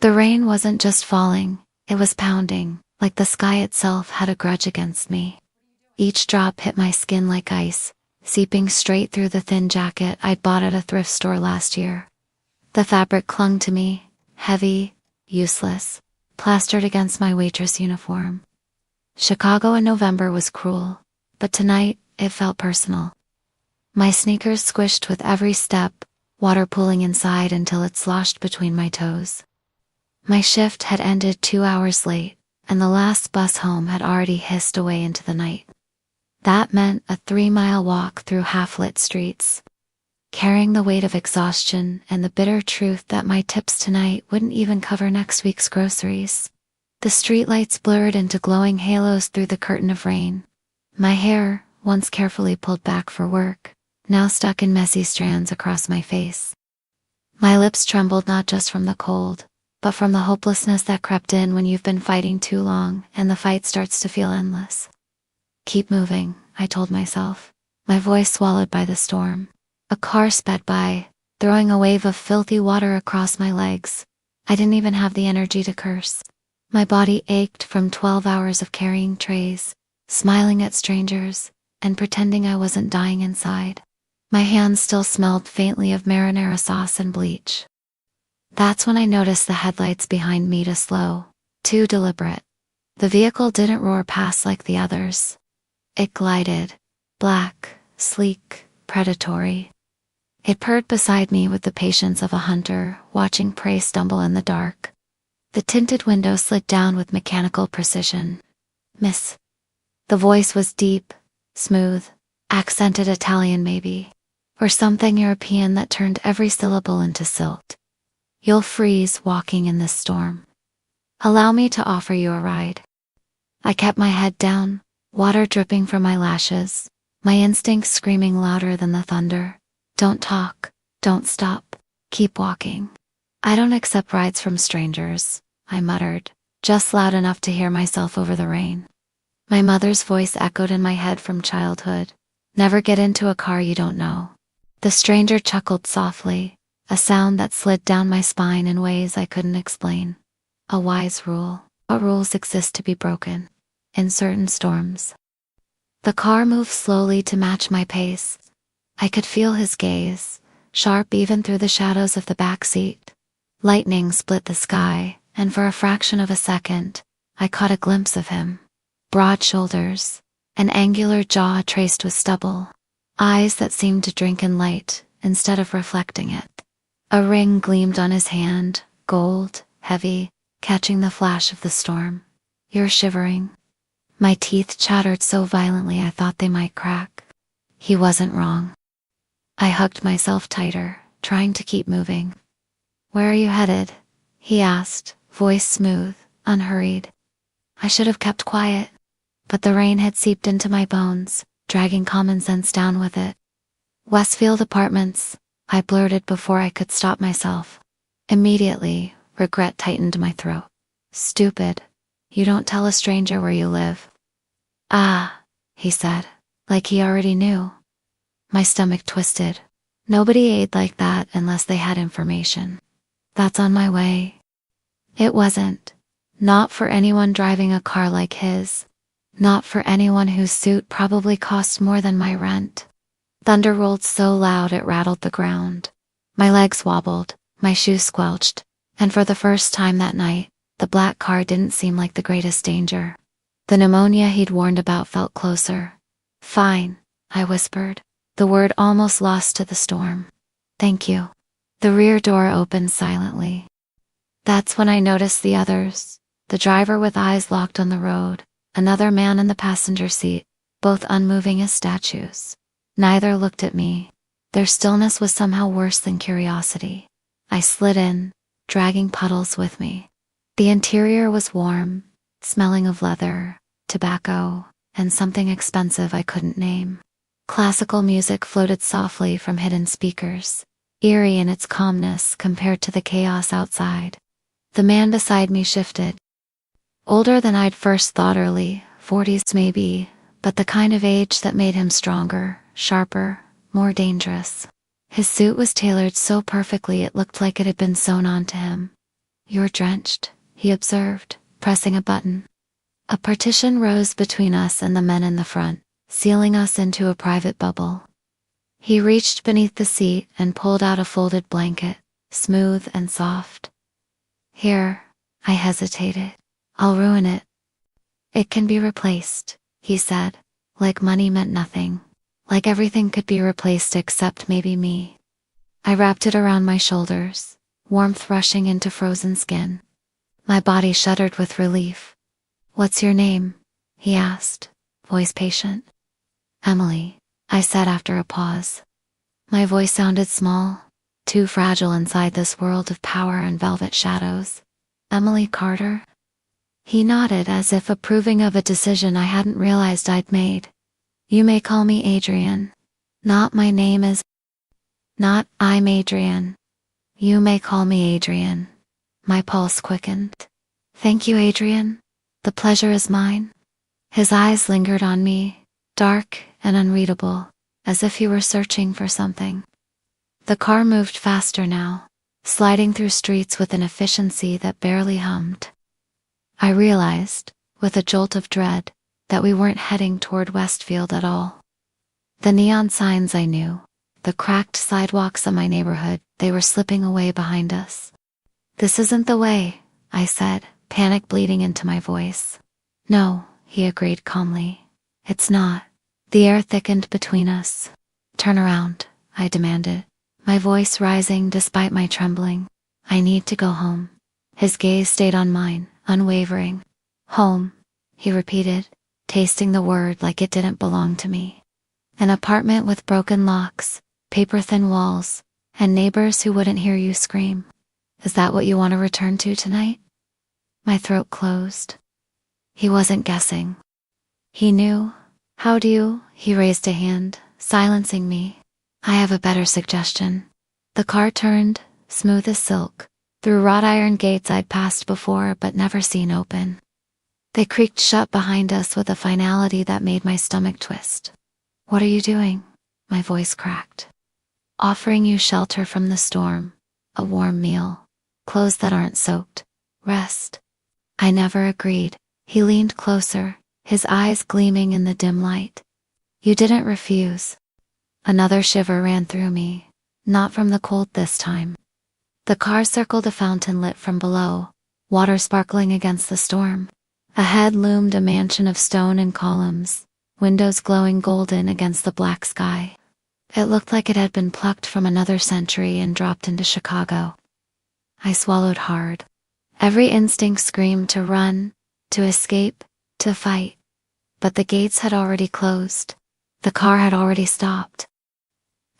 The rain wasn't just falling, it was pounding, like the sky itself had a grudge against me. Each drop hit my skin like ice, seeping straight through the thin jacket I'd bought at a thrift store last year. The fabric clung to me, heavy, useless, plastered against my waitress uniform. Chicago in November was cruel, but tonight it felt personal. My sneakers squished with every step, water pooling inside until it sloshed between my toes. My shift had ended 2 hours late, and the last bus home had already hissed away into the night. That meant a 3-mile walk through half-lit streets, carrying the weight of exhaustion and the bitter truth that my tips tonight wouldn't even cover next week's groceries. The streetlights blurred into glowing halos through the curtain of rain. My hair, once carefully pulled back for work, now stuck in messy strands across my face. My lips trembled not just from the cold, but from the hopelessness that crept in when you've been fighting too long and the fight starts to feel endless. Keep moving, I told myself, my voice swallowed by the storm. A car sped by, throwing a wave of filthy water across my legs. I didn't even have the energy to curse. My body ached from 12 hours of carrying trays, smiling at strangers, and pretending I wasn't dying inside. My hands still smelled faintly of marinara sauce and bleach. That's when I noticed the headlights behind me to slow, too deliberate. The vehicle didn't roar past like the others. It glided, black, sleek, predatory. It purred beside me with the patience of a hunter watching prey stumble in the dark. The tinted window slid down with mechanical precision. "Miss." The voice was deep, smooth, accented Italian maybe, or something European that turned every syllable into silt. "You'll freeze walking in this storm. Allow me to offer you a ride." I kept my head down, water dripping from my lashes, my instincts screaming louder than the thunder. "Don't talk, don't stop, keep walking." "I don't accept rides from strangers," I muttered, just loud enough to hear myself over the rain. My mother's voice echoed in my head from childhood. "Never get into a car you don't know." The stranger chuckled softly, a sound that slid down my spine in ways I couldn't explain. A wise rule. But rules exist to be broken. In certain storms. The car moved slowly to match my pace. I could feel his gaze, sharp even through the shadows of the back seat. Lightning split the sky, and for a fraction of a second, I caught a glimpse of him. Broad shoulders, an angular jaw traced with stubble, eyes that seemed to drink in light instead of reflecting it. A ring gleamed on his hand, gold, heavy, catching the flash of the storm. "You're shivering." My teeth chattered so violently I thought they might crack. He wasn't wrong. I hugged myself tighter, trying to keep moving. "Where are you headed?" he asked, voice smooth, unhurried. I should have kept quiet, but the rain had seeped into my bones, dragging common sense down with it. "Westfield Apartments," I blurted before I could stop myself. Immediately, regret tightened my throat. "Stupid. You don't tell a stranger where you live." "Ah," he said, like he already knew. My stomach twisted. Nobody ate like that unless they had information. "That's on my way." It wasn't. Not for anyone driving a car like his. Not for anyone whose suit probably cost more than my rent. Thunder rolled so loud it rattled the ground. My legs wobbled, my shoes squelched, and for the first time that night, the black car didn't seem like the greatest danger. The pneumonia he'd warned about felt closer. "Fine," I whispered, the word almost lost to the storm. "Thank you." The rear door opened silently. That's when I noticed the others, the driver with eyes locked on the road, another man in the passenger seat, both unmoving as statues. Neither looked at me. Their stillness was somehow worse than curiosity. I slid in, dragging puddles with me. The interior was warm, smelling of leather, tobacco, and something expensive I couldn't name. Classical music floated softly from hidden speakers, eerie in its calmness compared to the chaos outside. The man beside me shifted. Older than I'd first thought, early 40s maybe, but the kind of age that made him stronger, sharper, more dangerous. His suit was tailored so perfectly it looked like it had been sewn onto him. You're drenched, he observed, pressing a button. A partition rose between us and the men in the front, sealing us into a private bubble. He reached beneath the seat and pulled out a folded blanket, smooth and soft. Here, I hesitated. I'll ruin it. It can be replaced, he said, like money meant nothing. Like everything could be replaced except maybe me. I wrapped it around my shoulders, warmth rushing into frozen skin. My body shuddered with relief. What's your name? He asked, voice patient. Emily, I said after a pause. My voice sounded small, too fragile inside this world of power and velvet shadows. Emily Carter? He nodded as if approving of a decision I hadn't realized I'd made. You may call me Adrian. Not my name is. Not I'm Adrian. You may call me Adrian. My pulse quickened. Thank you, Adrian. The pleasure is mine. His eyes lingered on me, dark and unreadable, as if he were searching for something. The car moved faster now, sliding through streets with an efficiency that barely hummed. I realized, with a jolt of dread, that we weren't heading toward Westfield at all. The neon signs I knew, the cracked sidewalks of my neighborhood, they were slipping away behind us. This isn't the way, I said, panic bleeding into my voice. No, he agreed calmly. It's not. The air thickened between us. Turn around, I demanded, my voice rising despite my trembling. I need to go home. His gaze stayed on mine, unwavering. Home, he repeated, tasting the word like it didn't belong to me. An apartment with broken locks, paper-thin walls, and neighbors who wouldn't hear you scream. Is that what you want to return to tonight? My throat closed. He wasn't guessing. He knew. How do you? He raised a hand, silencing me. I have a better suggestion. The car turned, smooth as silk, through wrought iron gates I'd passed before but never seen open. They creaked shut behind us with a finality that made my stomach twist. What are you doing? My voice cracked. Offering you shelter from the storm, a warm meal, clothes that aren't soaked, rest. I never agreed. He leaned closer, his eyes gleaming in the dim light. You didn't refuse. Another shiver ran through me, not from the cold this time. The car circled a fountain lit from below, water sparkling against the storm. Ahead loomed a mansion of stone and columns, windows glowing golden against the black sky. It looked like it had been plucked from another century and dropped into Chicago. I swallowed hard. Every instinct screamed to run, to escape, to fight. But the gates had already closed. The car had already stopped.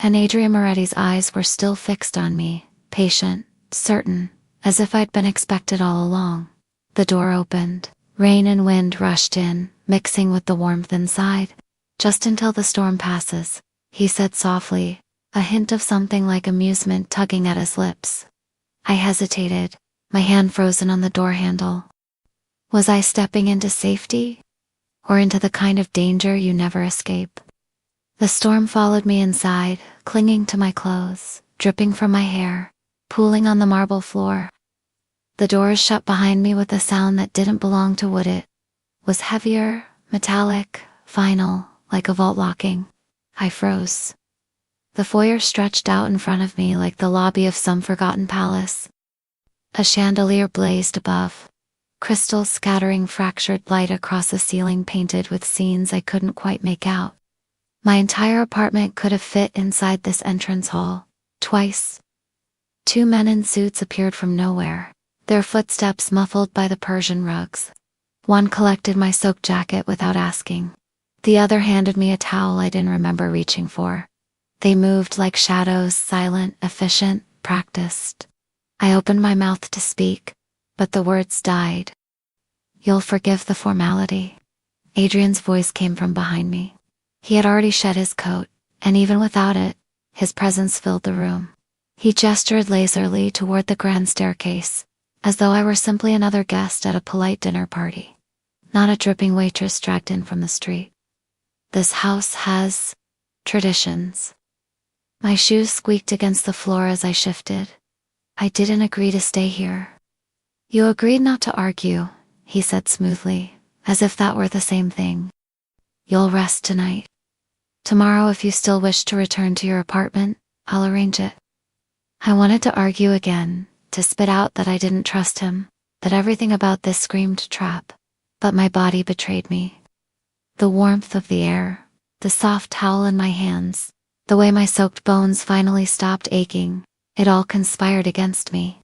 And Adrian Moretti's eyes were still fixed on me, patient, certain, as if I'd been expected all along. The door opened. Rain and wind rushed in, mixing with the warmth inside. Just until the storm passes, he said softly, a hint of something like amusement tugging at his lips. I hesitated, my hand frozen on the door handle. Was I stepping into safety? Or into the kind of danger you never escape? The storm followed me inside, clinging to my clothes, dripping from my hair, pooling on the marble floor. The doors shut behind me with a sound that didn't belong to wood. It was heavier, metallic, final, like a vault locking. I froze. The foyer stretched out in front of me like the lobby of some forgotten palace. A chandelier blazed above, crystals scattering fractured light across the ceiling painted with scenes I couldn't quite make out. My entire apartment could have fit inside this entrance hall, twice. Two men in suits appeared from nowhere, their footsteps muffled by the Persian rugs. One collected my soaked jacket without asking. The other handed me a towel I didn't remember reaching for. They moved like shadows, silent, efficient, practiced. I opened my mouth to speak, but the words died. You'll forgive the formality. Adrian's voice came from behind me. He had already shed his coat, and even without it, his presence filled the room. He gestured lazily toward the grand staircase, as though I were simply another guest at a polite dinner party, not a dripping waitress dragged in from the street. This house has traditions. My shoes squeaked against the floor as I shifted. I didn't agree to stay here. You agreed not to argue, he said smoothly, as if that were the same thing. You'll rest tonight. Tomorrow, if you still wish to return to your apartment, I'll arrange it. I wanted to argue again, to spit out that I didn't trust him, that everything about this screamed trap, but my body betrayed me. The warmth of the air, the soft towel in my hands, the way my soaked bones finally stopped aching, it all conspired against me.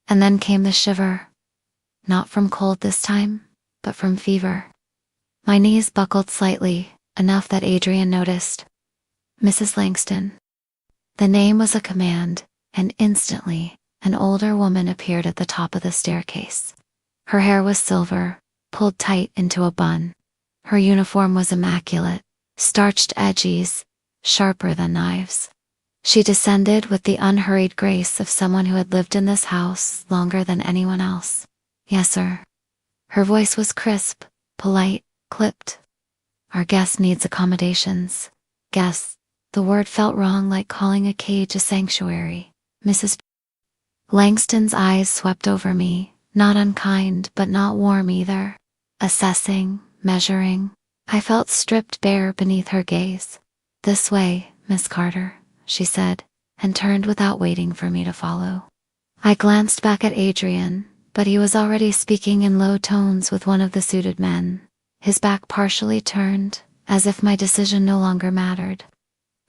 And then came the shiver. Not from cold this time, but from fever. My knees buckled slightly, enough that Adrian noticed. Mrs. Langston. The name was a command, and instantly, an older woman appeared at the top of the staircase. Her hair was silver, pulled tight into a bun. Her uniform was immaculate, starched edges, sharper than knives. She descended with the unhurried grace of someone who had lived in this house longer than anyone else. Yes, sir. Her voice was crisp, polite, clipped. Our guest needs accommodations. Guest. The word felt wrong, like calling a cage a sanctuary. Mrs. Langston's eyes swept over me, not unkind but not warm either. Assessing, measuring. I felt stripped bare beneath her gaze. This way, Miss Carter, she said, and turned without waiting for me to follow. I glanced back at Adrian, but he was already speaking in low tones with one of the suited men, his back partially turned, as if my decision no longer mattered.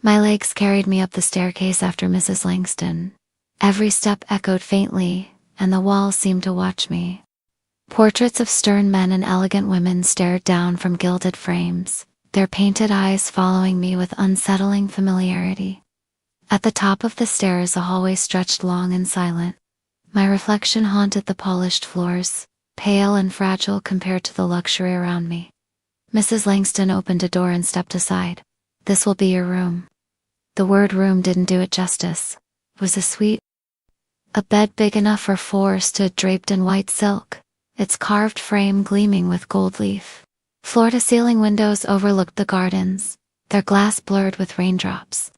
My legs carried me up the staircase after Mrs. Langston. Every step echoed faintly, and the walls seemed to watch me. Portraits of stern men and elegant women stared down from gilded frames, their painted eyes following me with unsettling familiarity. At the top of the stairs a hallway stretched long and silent. My reflection haunted the polished floors, pale and fragile compared to the luxury around me. Mrs. Langston opened a door and stepped aside. This will be your room. The word room didn't do it justice. It was a suite. A bed big enough for four stood draped in white silk, its carved frame gleaming with gold leaf. Floor-to-ceiling windows overlooked the gardens, their glass blurred with raindrops.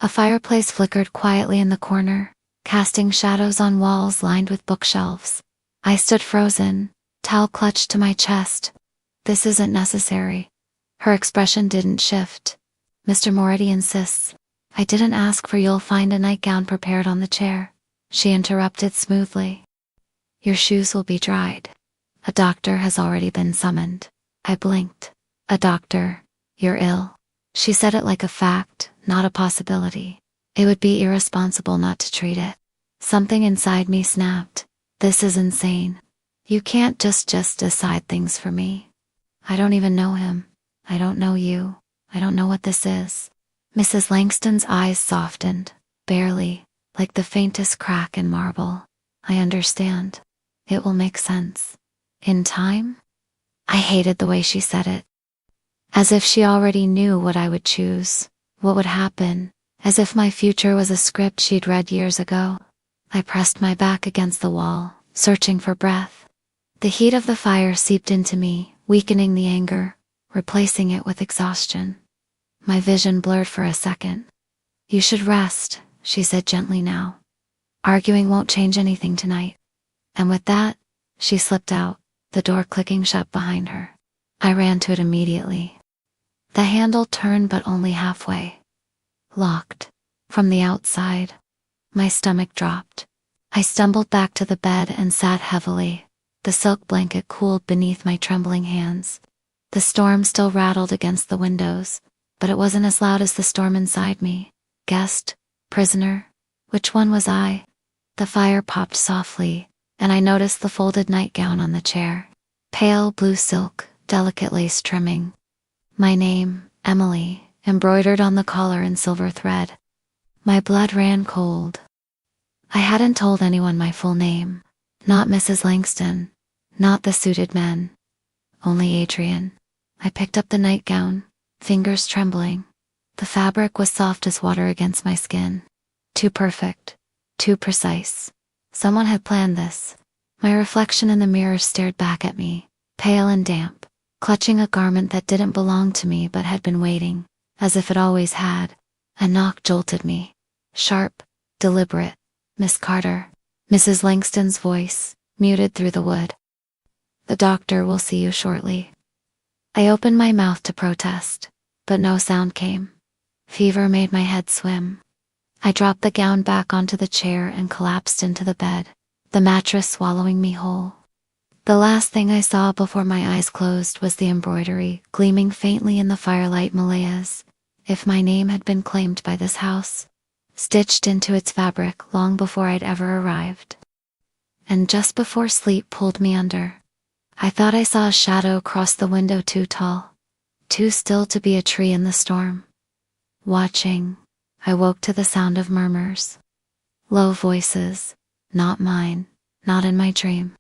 A fireplace flickered quietly in the corner, casting shadows on walls lined with bookshelves. I stood frozen, towel clutched to my chest. This isn't necessary. Her expression didn't shift. Mr. Moretti insists. I didn't ask for. You'll find a nightgown prepared on the chair, she interrupted smoothly. Your shoes will be dried. A doctor has already been summoned. I blinked. A doctor? You're ill. She said it like a fact, not a possibility. It would be irresponsible not to treat it. Something inside me snapped. This is insane. You can't just decide things for me. I don't even know him. I don't know you. I don't know what this is. Mrs. Langston's eyes softened, barely, like the faintest crack in marble. I understand. It will make sense. In time? I hated the way she said it. As if she already knew what I would choose, what would happen, as if my future was a script she'd read years ago. I pressed my back against the wall, searching for breath. The heat of the fire seeped into me, weakening the anger, replacing it with exhaustion. My vision blurred for a second. You should rest, she said gently now. Arguing won't change anything tonight. And with that, she slipped out, the door clicking shut behind her. I ran to it immediately. The handle turned but only halfway. Locked. From the outside. My stomach dropped. I stumbled back to the bed and sat heavily. The silk blanket cooled beneath my trembling hands. The storm still rattled against the windows, but it wasn't as loud as the storm inside me. Guest? Prisoner? Which one was I? The fire popped softly, and I noticed the folded nightgown on the chair. Pale blue silk, delicate lace trimming. My name, Emily, embroidered on the collar in silver thread. My blood ran cold. I hadn't told anyone my full name. Not Mrs. Langston. Not the suited men. Only Adrian. I picked up the nightgown, fingers trembling. The fabric was soft as water against my skin. Too perfect. Too precise. Someone had planned this. My reflection in the mirror stared back at me, pale and damp, clutching a garment that didn't belong to me but had been waiting, as if it always had. A knock jolted me. Sharp, deliberate. Miss Carter. Mrs. Langston's voice, muted through the wood. The doctor will see you shortly. I opened my mouth to protest, but no sound came. Fever made my head swim. I dropped the gown back onto the chair and collapsed into the bed, the mattress swallowing me whole. The last thing I saw before my eyes closed was the embroidery, gleaming faintly in the firelight. Malaya's, if my name had been claimed by this house, stitched into its fabric long before I'd ever arrived. And just before sleep pulled me under, I thought I saw a shadow cross the window, too tall, too still to be a tree in the storm. Watching, I woke to the sound of murmurs. Low voices, not mine, not in my dream.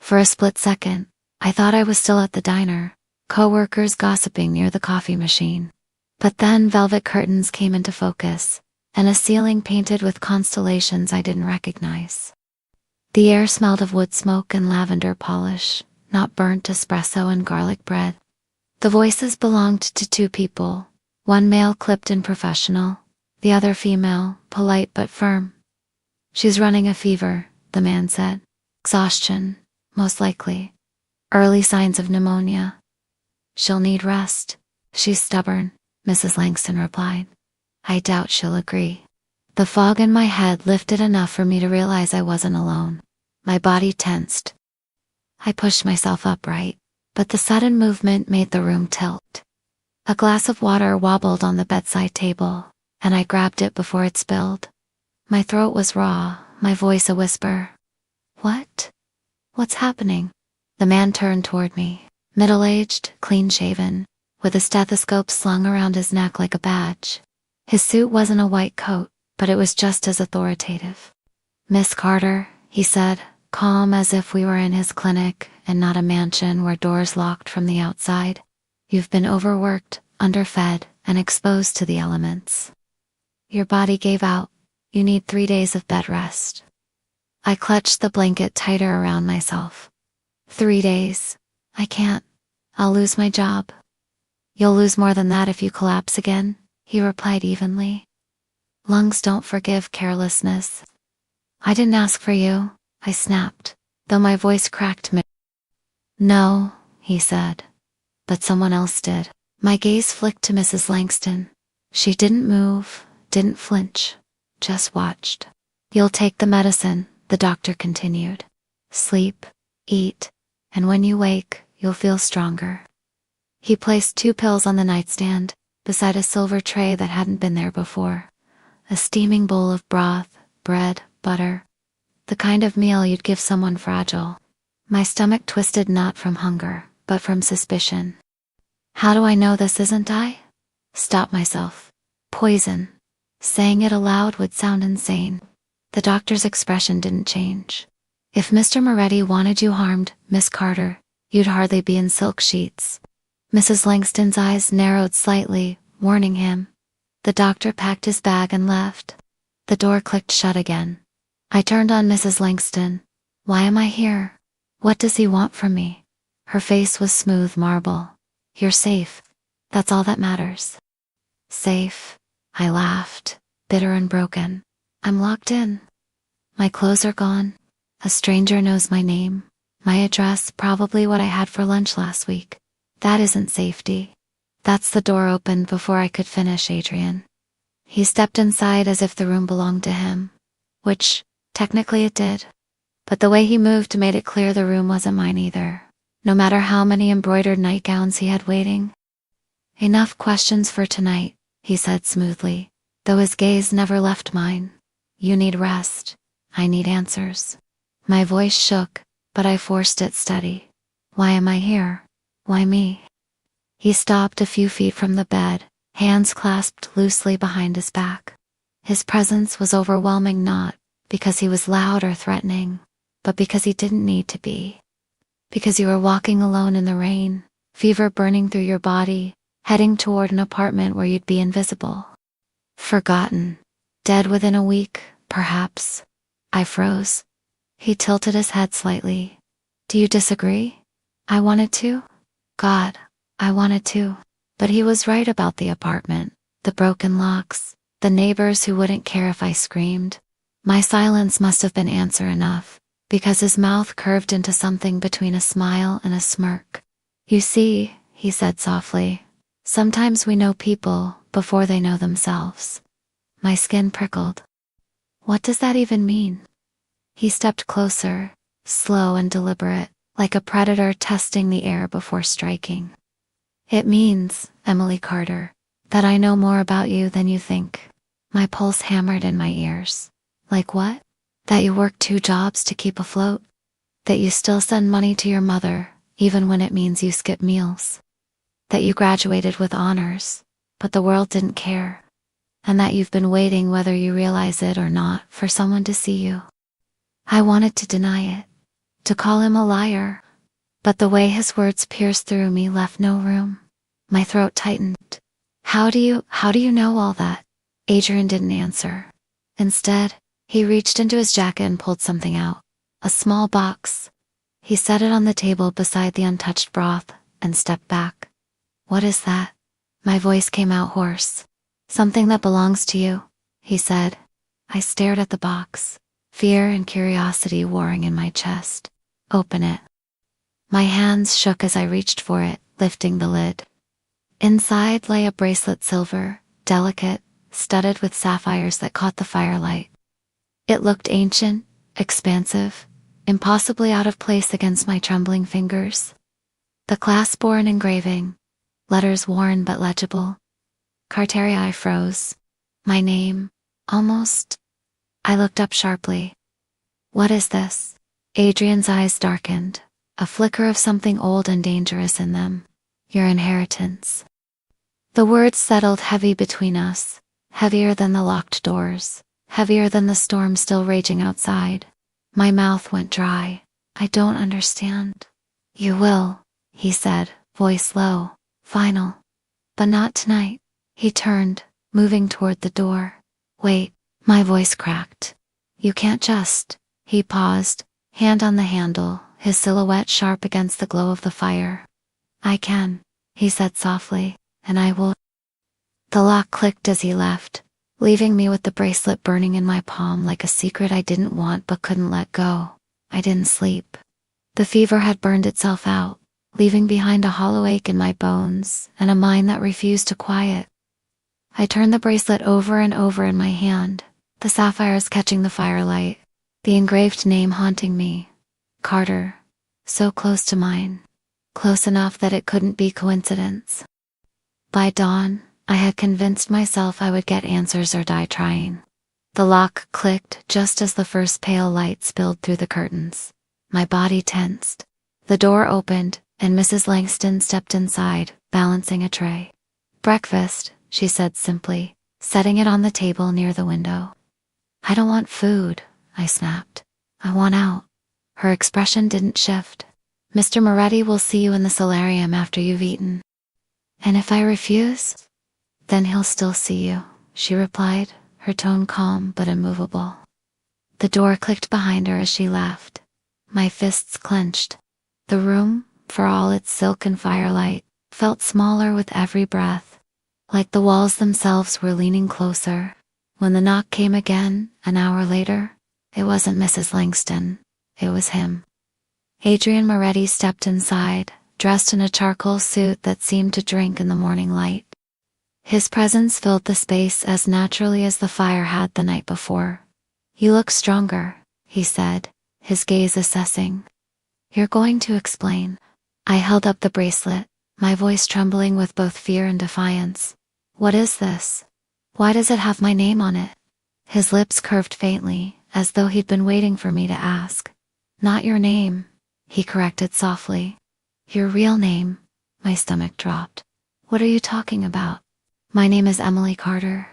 For a split second, I thought I was still at the diner, co-workers gossiping near the coffee machine. But then velvet curtains came into focus, and a ceiling painted with constellations I didn't recognize. The air smelled of wood smoke and lavender polish, not burnt espresso and garlic bread. The voices belonged to two people, one male clipped and professional, the other female, polite but firm. She's running a fever, the man said. Exhaustion, most likely. Early signs of pneumonia. She'll need rest. She's stubborn, Mrs. Langston replied. I doubt she'll agree. The fog in my head lifted enough for me to realize I wasn't alone. My body tensed. I pushed myself upright, but the sudden movement made the room tilt. A glass of water wobbled on the bedside table, and I grabbed it before it spilled. My throat was raw, my voice a whisper. What? What's happening? The man turned toward me, middle-aged, clean-shaven, with a stethoscope slung around his neck like a badge. His suit wasn't a white coat, but it was just as authoritative. Miss Carter, he said, calm as if we were in his clinic and not a mansion where doors locked from the outside. You've been overworked, underfed, and exposed to the elements. Your body gave out. You need 3 days of bed rest. I clutched the blanket tighter around myself. 3 days. I can't. I'll lose my job. You'll lose more than that if you collapse again, he replied evenly. Lungs don't forgive carelessness. I didn't ask for you, I snapped, though my voice cracked. No, he said. But someone else did. My gaze flicked to Mrs. Langston. She didn't move, didn't flinch, just watched. You'll take the medicine, the doctor continued. Sleep, eat, and when you wake, you'll feel stronger. He placed 2 pills on the nightstand, beside a silver tray that hadn't been there before. A steaming bowl of broth, bread, butter. The kind of meal you'd give someone fragile. My stomach twisted not from hunger, but from suspicion. How do I know this isn't I? Stop myself. Poison. Saying it aloud would sound insane. The doctor's expression didn't change. If Mr. Moretti wanted you harmed, Miss Carter, you'd hardly be in silk sheets. Mrs. Langston's eyes narrowed slightly, warning him. The doctor packed his bag and left. The door clicked shut again. I turned on Mrs. Langston. Why am I here? What does he want from me? Her face was smooth marble. You're safe. That's all that matters. Safe. I laughed, bitter and broken. I'm locked in. My clothes are gone. A stranger knows my name, my address, probably what I had for lunch last week. That isn't safety. That's the door opened before I could finish, Adrian. He stepped inside as if the room belonged to him, which, technically it did. But the way he moved made it clear the room wasn't mine either, no matter how many embroidered nightgowns he had waiting. Enough questions for tonight, he said smoothly, though his gaze never left mine. You need rest. I need answers. My voice shook, but I forced it steady. Why am I here? Why me? He stopped a few feet from the bed, hands clasped loosely behind his back. His presence was overwhelming, not because he was loud or threatening, but because he didn't need to be. Because you were walking alone in the rain, fever burning through your body, heading toward an apartment where you'd be invisible. Forgotten. Dead within a week, perhaps. I froze. He tilted his head slightly. Do you disagree? I wanted to. God, I wanted to. But he was right about the apartment, the broken locks, the neighbors who wouldn't care if I screamed. My silence must have been answer enough, because his mouth curved into something between a smile and a smirk. You see, he said softly, sometimes we know people before they know themselves. My skin prickled. What does that even mean? He stepped closer, slow and deliberate, like a predator testing the air before striking. It means, Emily Carter, that I know more about you than you think. My pulse hammered in my ears. Like what? That you work 2 jobs to keep afloat? That you still send money to your mother, even when it means you skip meals? That you graduated with honors, but the world didn't care? And that you've been waiting, whether you realize it or not, for someone to see you? I wanted to deny it, to call him a liar, but the way his words pierced through me left no room. My throat tightened. How do you know all that? Adrian didn't answer. Instead, he reached into his jacket and pulled something out. A small box. He set it on the table beside the untouched broth and stepped back. What is that? My voice came out hoarse. Something that belongs to you, he said. I stared at the box, fear and curiosity warring in my chest. Open it. My hands shook as I reached for it, lifting the lid. Inside lay a bracelet, silver, delicate, studded with sapphires that caught the firelight. It looked ancient, expansive, impossibly out of place against my trembling fingers. The clasp bore an engraving, letters worn but legible. Carterii froze. My name, almost. I looked up sharply. What is this? Adrian's eyes darkened, a flicker of something old and dangerous in them. Your inheritance. The words settled heavy between us, heavier than the locked doors, heavier than the storm still raging outside. My mouth went dry. I don't understand. You will, he said, voice low, final. But not tonight. He turned, moving toward the door. Wait, my voice cracked. You can't just. He paused, hand on the handle, his silhouette sharp against the glow of the fire. I can, he said softly, and I will. The lock clicked as he left, leaving me with the bracelet burning in my palm like a secret I didn't want but couldn't let go. I didn't sleep. The fever had burned itself out, leaving behind a hollow ache in my bones and a mind that refused to quiet. I turned the bracelet over and over in my hand, the sapphires catching the firelight, the engraved name haunting me. Carter. So close to mine. Close enough that it couldn't be coincidence. By dawn, I had convinced myself I would get answers or die trying. The lock clicked just as the first pale light spilled through the curtains. My body tensed. The door opened, and Mrs. Langston stepped inside, balancing a tray. Breakfast, she said simply, setting it on the table near the window. I don't want food, I snapped. I want out. Her expression didn't shift. Mr. Moretti will see you in the solarium after you've eaten. And if I refuse? Then he'll still see you, she replied, her tone calm but immovable. The door clicked behind her as she left. My fists clenched. The room, for all its silken firelight, felt smaller with every breath, like the walls themselves were leaning closer. When the knock came again, an hour later, it wasn't Mrs. Langston, it was him. Adrian Moretti stepped inside, dressed in a charcoal suit that seemed to drink in the morning light. His presence filled the space as naturally as the fire had the night before. You look stronger, he said, his gaze assessing. You're going to explain. I held up the bracelet, my voice trembling with both fear and defiance. What is this? Why does it have my name on it? His lips curved faintly, as though he'd been waiting for me to ask. Not your name, he corrected softly. Your real name. My stomach dropped. What are you talking about? My name is Emily Carter.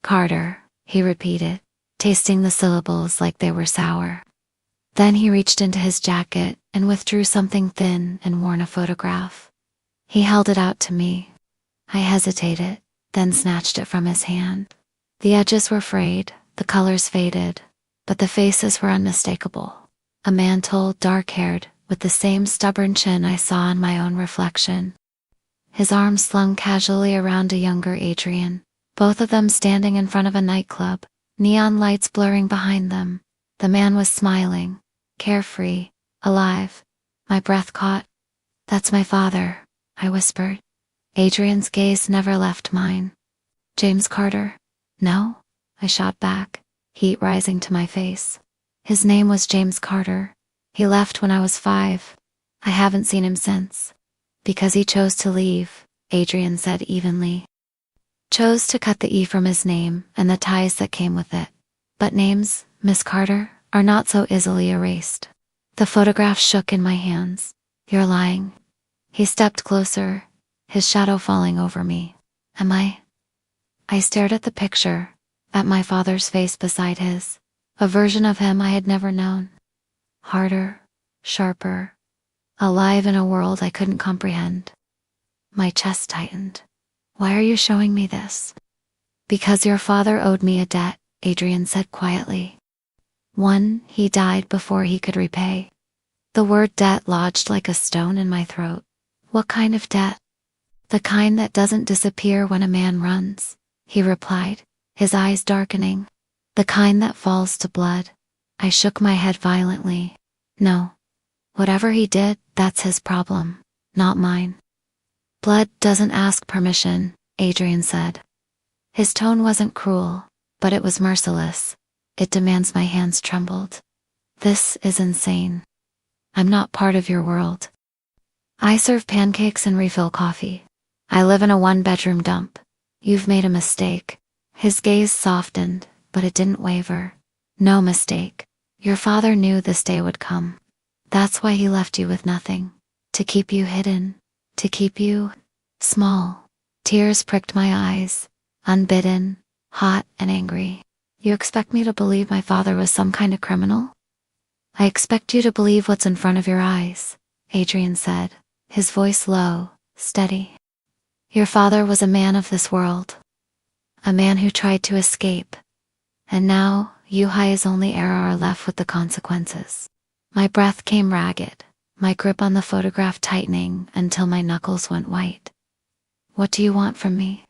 Carter, he repeated, tasting the syllables like they were sour. Then he reached into his jacket and withdrew something thin and worn, a photograph. He held it out to me. I hesitated, then snatched it from his hand. The edges were frayed, the colors faded, but the faces were unmistakable. A man tall, dark-haired, with the same stubborn chin I saw in my own reflection. His arms slung casually around a younger Adrian, both of them standing in front of a nightclub, neon lights blurring behind them. The man was smiling, carefree, alive. My breath caught. That's my father, I whispered. Adrian's gaze never left mine. James Carter? No, I shot back, heat rising to my face. His name was James Carter. He left when I was 5. I haven't seen him since. Because he chose to leave, Adrian said evenly. Chose to cut the E from his name and the ties that came with it. But names, Miss Carter, are not so easily erased. The photograph shook in my hands. You're lying. He stepped closer, his shadow falling over me. Am I? I stared at the picture, at my father's face beside his, a version of him I had never known. Harder, sharper, alive in a world I couldn't comprehend. My chest tightened. Why are you showing me this? Because your father owed me a debt, Adrian said quietly. One he died before he could repay. The word debt lodged like a stone in my throat. What kind of debt? The kind that doesn't disappear when a man runs, he replied, his eyes darkening. The kind that falls to blood. I shook my head violently. No. Whatever he did, that's his problem, not mine. Blood doesn't ask permission, Adrian said. His tone wasn't cruel, but it was merciless. It demands. My hands trembled. This is insane. I'm not part of your world. I serve pancakes and refill coffee. I live in a 1-bedroom dump. You've made a mistake. His gaze softened, but it didn't waver. No mistake. Your father knew this day would come. That's why he left you with nothing. To keep you hidden. To keep you small. Tears pricked my eyes, unbidden, hot and angry. You expect me to believe my father was some kind of criminal? I expect you to believe what's in front of your eyes, Adrian said, his voice low, steady. Your father was a man of this world. A man who tried to escape. And now, you his only heir are left with the consequences. My breath came ragged, my grip on the photograph tightening until my knuckles went white. What do you want from me?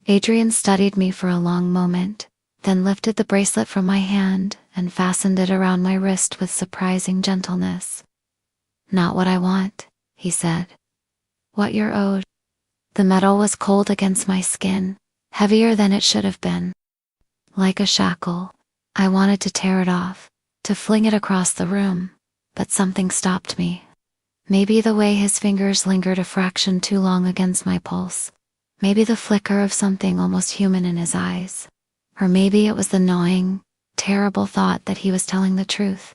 Adrian studied me for a long moment, then lifted the bracelet from my hand and fastened it around my wrist with surprising gentleness. Not what I want, he said. What you're owed. The metal was cold against my skin, heavier than it should have been. Like a shackle, I wanted to tear it off, to fling it across the room, but something stopped me. Maybe the way his fingers lingered a fraction too long against my pulse. Maybe the flicker of something almost human in his eyes. Or maybe it was the gnawing, terrible thought that he was telling the truth.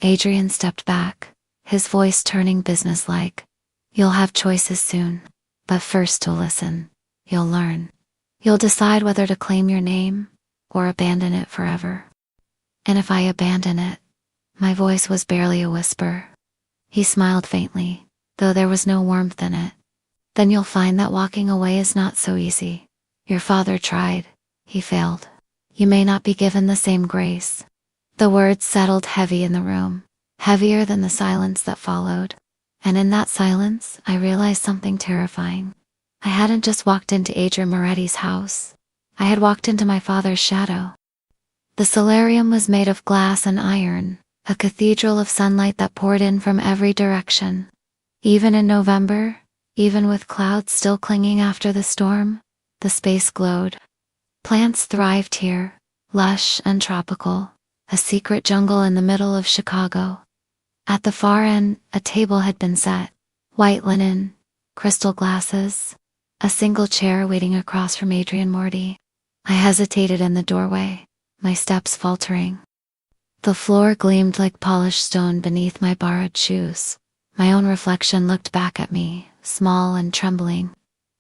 Adrian stepped back, his voice turning businesslike. You'll have choices soon. But first to listen. You'll learn. You'll decide whether to claim your name, or abandon it forever. And if I abandon it, my voice was barely a whisper. He smiled faintly, though there was no warmth in it. Then you'll find that walking away is not so easy. Your father tried. He failed. You may not be given the same grace. The words settled heavy in the room, heavier than the silence that followed. And in that silence, I realized something terrifying. I hadn't just walked into Adrian Moretti's house. I had walked into my father's shadow. The solarium was made of glass and iron, a cathedral of sunlight that poured in from every direction. Even in November, even with clouds still clinging after the storm, the space glowed. Plants thrived here, lush and tropical, a secret jungle in the middle of Chicago. At the far end, a table had been set, white linen, crystal glasses, a single chair waiting across from Adrian Morty. I hesitated in the doorway, my steps faltering. The floor gleamed like polished stone beneath my borrowed shoes. My own reflection looked back at me, small and trembling.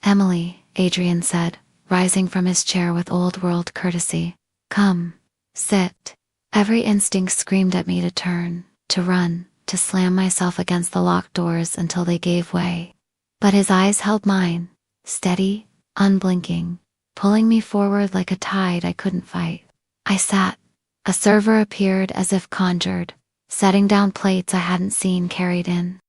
Emily, Adrian said, rising from his chair with old-world courtesy. Come, sit. Every instinct screamed at me to turn, to run, to slam myself against the locked doors until they gave way. But his eyes held mine, steady, unblinking, pulling me forward like a tide I couldn't fight. I sat. A server appeared as if conjured, setting down plates I hadn't seen carried in.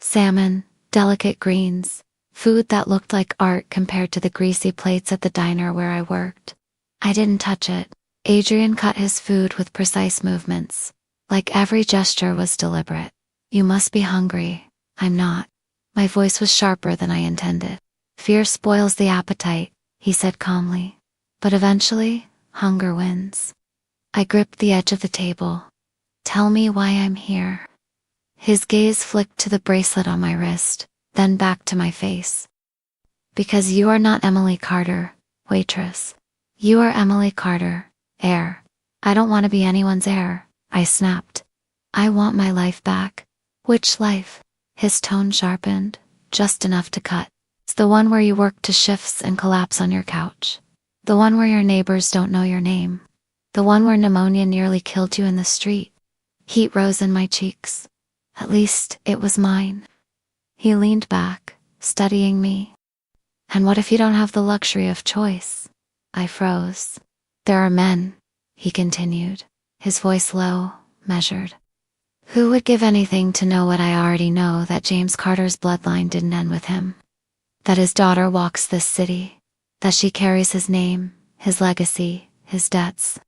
Salmon, delicate greens, food that looked like art compared to the greasy plates at the diner where I worked. I didn't touch it. Adrian cut his food with precise movements, like every gesture was deliberate. You must be hungry. I'm not. My voice was sharper than I intended. Fear spoils the appetite, he said calmly. But eventually, hunger wins. I gripped the edge of the table. Tell me why I'm here. His gaze flicked to the bracelet on my wrist, then back to my face. Because you are not Emily Carter, waitress. You are Emily Carter, heir. I don't want to be anyone's heir, I snapped. I want my life back. Which life? His tone sharpened, just enough to cut. It's the one where you work to shifts and collapse on your couch. The one where your neighbors don't know your name. The one where pneumonia nearly killed you in the street. Heat rose in my cheeks. At least, it was mine. He leaned back, studying me. And what if you don't have the luxury of choice? I froze. There are men, he continued, his voice low, measured. Who would give anything to know what I already know, that James Carter's bloodline didn't end with him? That his daughter walks this city. That she carries his name, his legacy, his debts.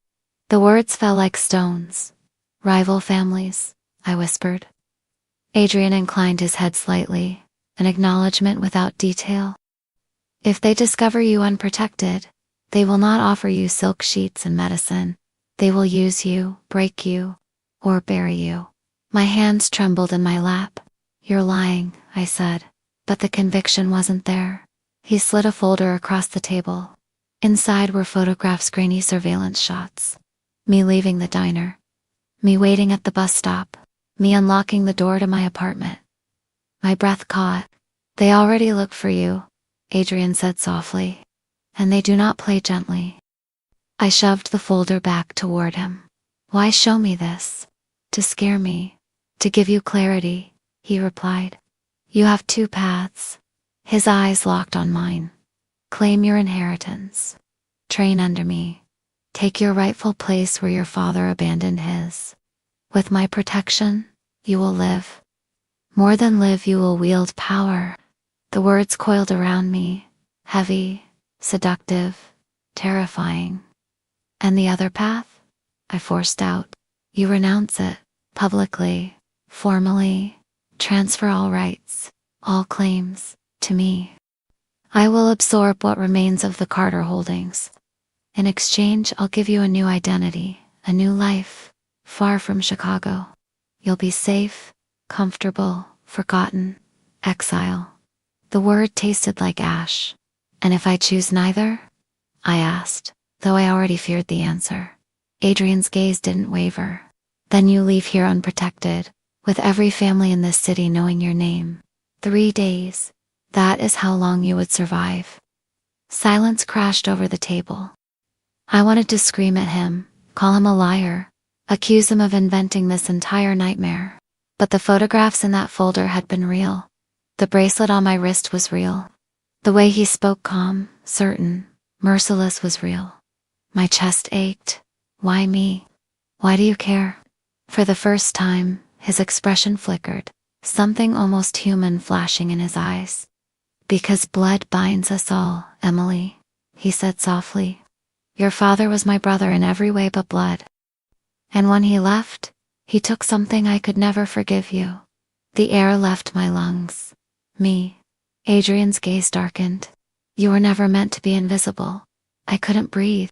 The words fell like stones. Rival families, I whispered. Adrian inclined his head slightly, an acknowledgement without detail. If they discover you unprotected, they will not offer you silk sheets and medicine. They will use you, break you, or bury you. My hands trembled in my lap. You're lying, I said, but the conviction wasn't there. He slid a folder across the table. Inside were photographs, grainy surveillance shots. Me leaving the diner. Me waiting at the bus stop. Me unlocking the door to my apartment. My breath caught. They already look for you, Adrian said softly. And they do not play gently. I shoved the folder back toward him. Why show me this? To scare me. To give you clarity, he replied. You have two paths. His eyes locked on mine. Claim your inheritance. Train under me. Take your rightful place where your father abandoned his. With my protection, you will live. More than live, you will wield power. The words coiled around me, heavy, seductive, terrifying. And the other path? I forced out. You renounce it, publicly, formally, transfer all rights, all claims, to me. I will absorb what remains of the Carter holdings. In exchange, I'll give you a new identity, a new life, far from Chicago. You'll be safe, comfortable, forgotten, exile. The word tasted like ash. And if I choose neither? I asked, though I already feared the answer. Adrian's gaze didn't waver. Then you leave here unprotected, with every family in this city knowing your name. 3 days. That is how long you would survive. Silence crashed over the table. I wanted to scream at him, call him a liar, accuse him of inventing this entire nightmare. But the photographs in that folder had been real. The bracelet on my wrist was real. The way he spoke, calm, certain, merciless, was real. My chest ached. Why me? Why do you care? For the first time, his expression flickered, something almost human flashing in his eyes. Because blood binds us all, Emily, he said softly. Your father was my brother in every way but blood. And when he left, he took something I could never forgive you. The air left my lungs. Me. Adrian's gaze darkened. You were never meant to be invisible. I couldn't breathe,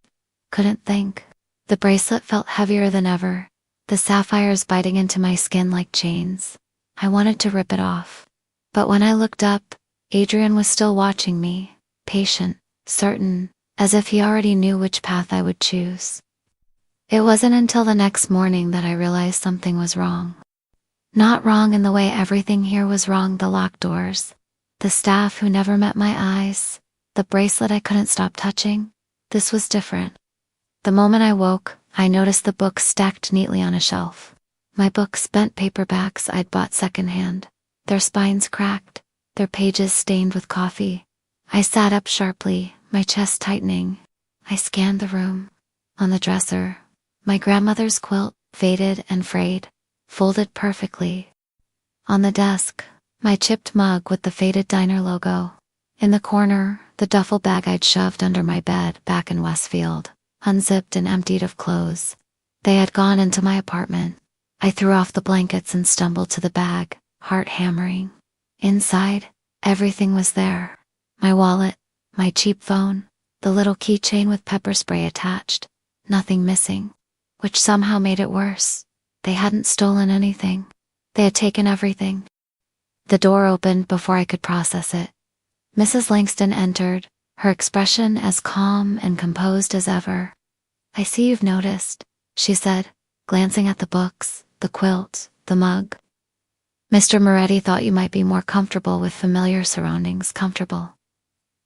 couldn't think. The bracelet felt heavier than ever, the sapphires biting into my skin like chains. I wanted to rip it off. But when I looked up, Adrian was still watching me, patient, certain, as if he already knew which path I would choose. It wasn't until the next morning that I realized something was wrong. Not wrong in the way everything here was wrong: the locked doors, the staff who never met my eyes, the bracelet I couldn't stop touching. This was different. The moment I woke, I noticed the books stacked neatly on a shelf. My books, bent paperbacks I'd bought secondhand, their spines cracked, their pages stained with coffee. I sat up sharply, my chest tightening. I scanned the room. On the dresser, my grandmother's quilt, faded and frayed, folded perfectly. On the desk, my chipped mug with the faded diner logo. In the corner, the duffel bag I'd shoved under my bed back in Westfield, unzipped and emptied of clothes. They had gone into my apartment. I threw off the blankets and stumbled to the bag, heart hammering. Inside, everything was there. My wallet, my cheap phone, the little keychain with pepper spray attached. Nothing missing. Which somehow made it worse. They hadn't stolen anything. They had taken everything. The door opened before I could process it. Mrs. Langston entered, her expression as calm and composed as ever. "I see you've noticed," she said, glancing at the books, the quilt, the mug. "Mr. Moretti thought you might be more comfortable with familiar surroundings. Comfortable."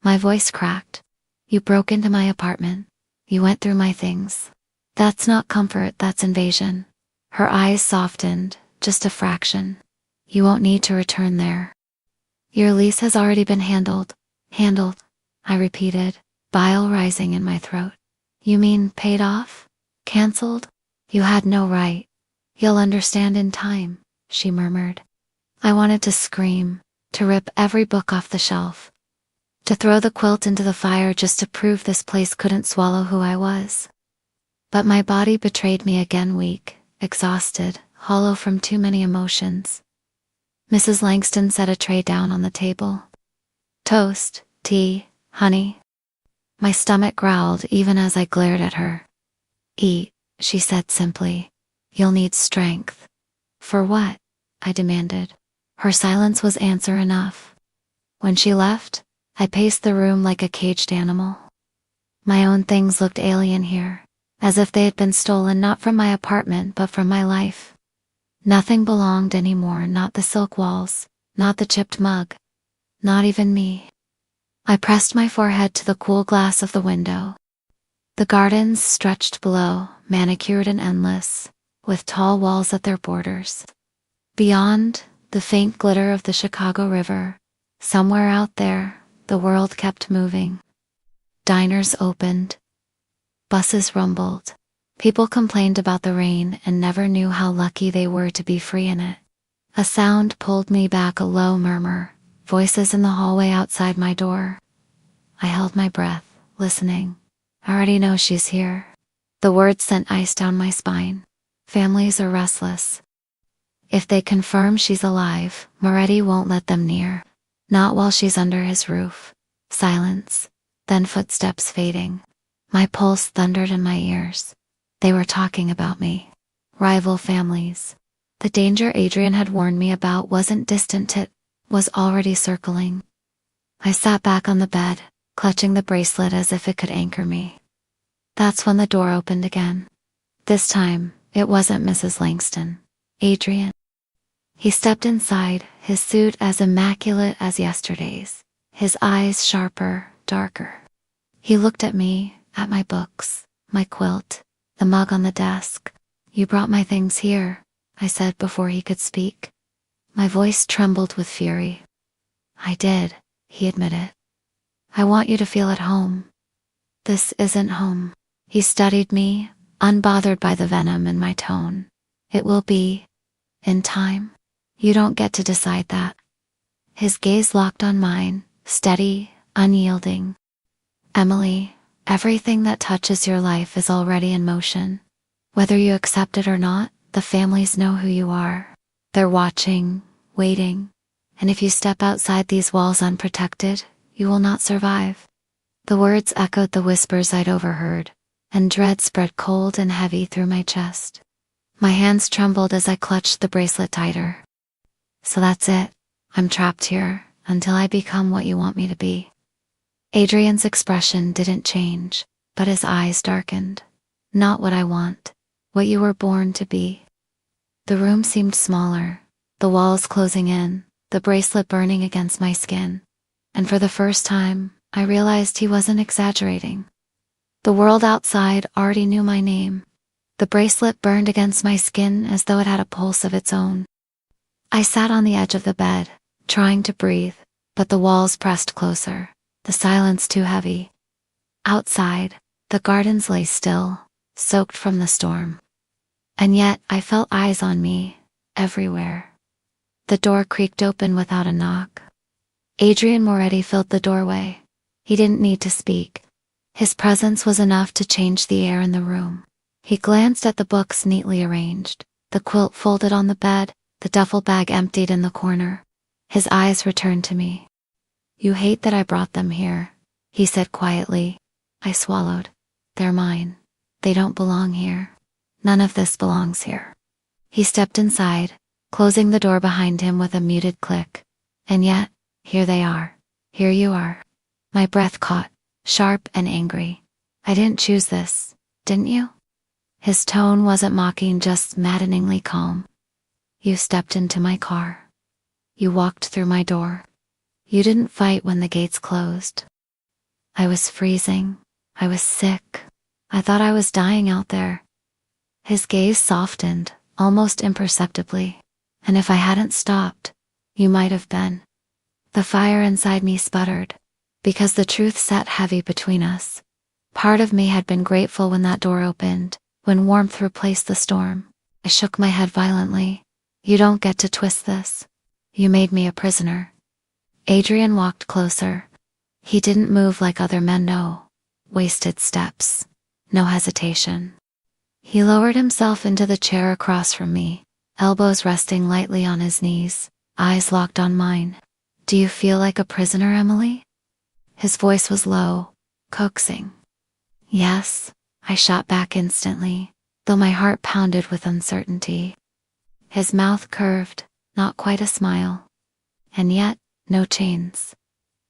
My voice cracked. "You broke into my apartment. You went through my things. That's not comfort, that's invasion." Her eyes softened, just a fraction. "You won't need to return there. Your lease has already been handled." "Handled," I repeated, bile rising in my throat. "You mean paid off? Cancelled? You had no right." "You'll understand in time," she murmured. I wanted to scream, to rip every book off the shelf, to throw the quilt into the fire just to prove this place couldn't swallow who I was. But my body betrayed me again, weak, exhausted, hollow from too many emotions. Mrs. Langston set a tray down on the table. "Toast, tea, honey." My stomach growled even as I glared at her. "Eat," she said simply. "You'll need strength." "For what?" I demanded. Her silence was answer enough. When she left, I paced the room like a caged animal. My own things looked alien here, as if they had been stolen not from my apartment but from my life. Nothing belonged anymore, not the silk walls, not the chipped mug, not even me. I pressed my forehead to the cool glass of the window. The gardens stretched below, manicured and endless, with tall walls at their borders. Beyond, the faint glitter of the Chicago River. Somewhere out there, the world kept moving. Diners opened. Buses rumbled. People complained about the rain and never knew how lucky they were to be free in it. A sound pulled me back, a low murmur, voices in the hallway outside my door. I held my breath, listening. "I already know she's here." The words sent ice down my spine. Families are restless. If they confirm she's alive, Moretti won't let them near. Not while she's under his roof. Silence, then footsteps fading. My pulse thundered in my ears. They were talking about me. Rival families. The danger Adrian had warned me about wasn't distant, it was already circling. I sat back on the bed, clutching the bracelet as if it could anchor me. That's when the door opened again. This time, it wasn't Mrs. Langston. Adrian. He stepped inside, his suit as immaculate as yesterday's, his eyes sharper, darker. He looked at me, at my books, my quilt, the mug on the desk. "You brought my things here," I said before he could speak. My voice trembled with fury. "I did," he admitted. "I want you to feel at home." "This isn't home." He studied me, unbothered by the venom in my tone. "It will be. In time. You don't get to decide that." His gaze locked on mine, steady, unyielding. "Emily, everything that touches your life is already in motion. Whether you accept it or not, the families know who you are. They're watching, waiting. And if you step outside these walls unprotected, you will not survive." The words echoed the whispers I'd overheard, and dread spread cold and heavy through my chest. My hands trembled as I clutched the bracelet tighter. "So that's it. I'm trapped here, until I become what you want me to be." Adrian's expression didn't change, but his eyes darkened. "Not what I want. What you were born to be." The room seemed smaller, the walls closing in, the bracelet burning against my skin. And for the first time, I realized he wasn't exaggerating. The world outside already knew my name. The bracelet burned against my skin as though it had a pulse of its own. I sat on the edge of the bed, trying to breathe, but the walls pressed closer, the silence too heavy. Outside, the gardens lay still, soaked from the storm. And yet I felt eyes on me, everywhere. The door creaked open without a knock. Adrian Moretti filled the doorway. He didn't need to speak. His presence was enough to change the air in the room. He glanced at the books neatly arranged, the quilt folded on the bed, the duffel bag emptied in the corner. His eyes returned to me. You hate that I brought them here, he said quietly. I swallowed. They're mine. They don't belong here. None of this belongs here. He stepped inside, closing the door behind him with a muted click. And yet, here they are. Here you are. My breath caught, sharp and angry. I didn't choose this, didn't you? His tone wasn't mocking, just maddeningly calm. You stepped into my car. You walked through my door. You didn't fight when the gates closed. I was freezing. I was sick. I thought I was dying out there. His gaze softened, almost imperceptibly. And if I hadn't stopped, you might have been. The fire inside me sputtered, because the truth sat heavy between us. Part of me had been grateful when that door opened, when warmth replaced the storm. I shook my head violently. You don't get to twist this. You made me a prisoner. Adrian walked closer. He didn't move like other men, no. Wasted steps. No hesitation. He lowered himself into the chair across from me, elbows resting lightly on his knees, eyes locked on mine. Do you feel like a prisoner, Emily? His voice was low, coaxing. Yes, I shot back instantly, though my heart pounded with uncertainty. His mouth curved, not quite a smile. And yet, no chains.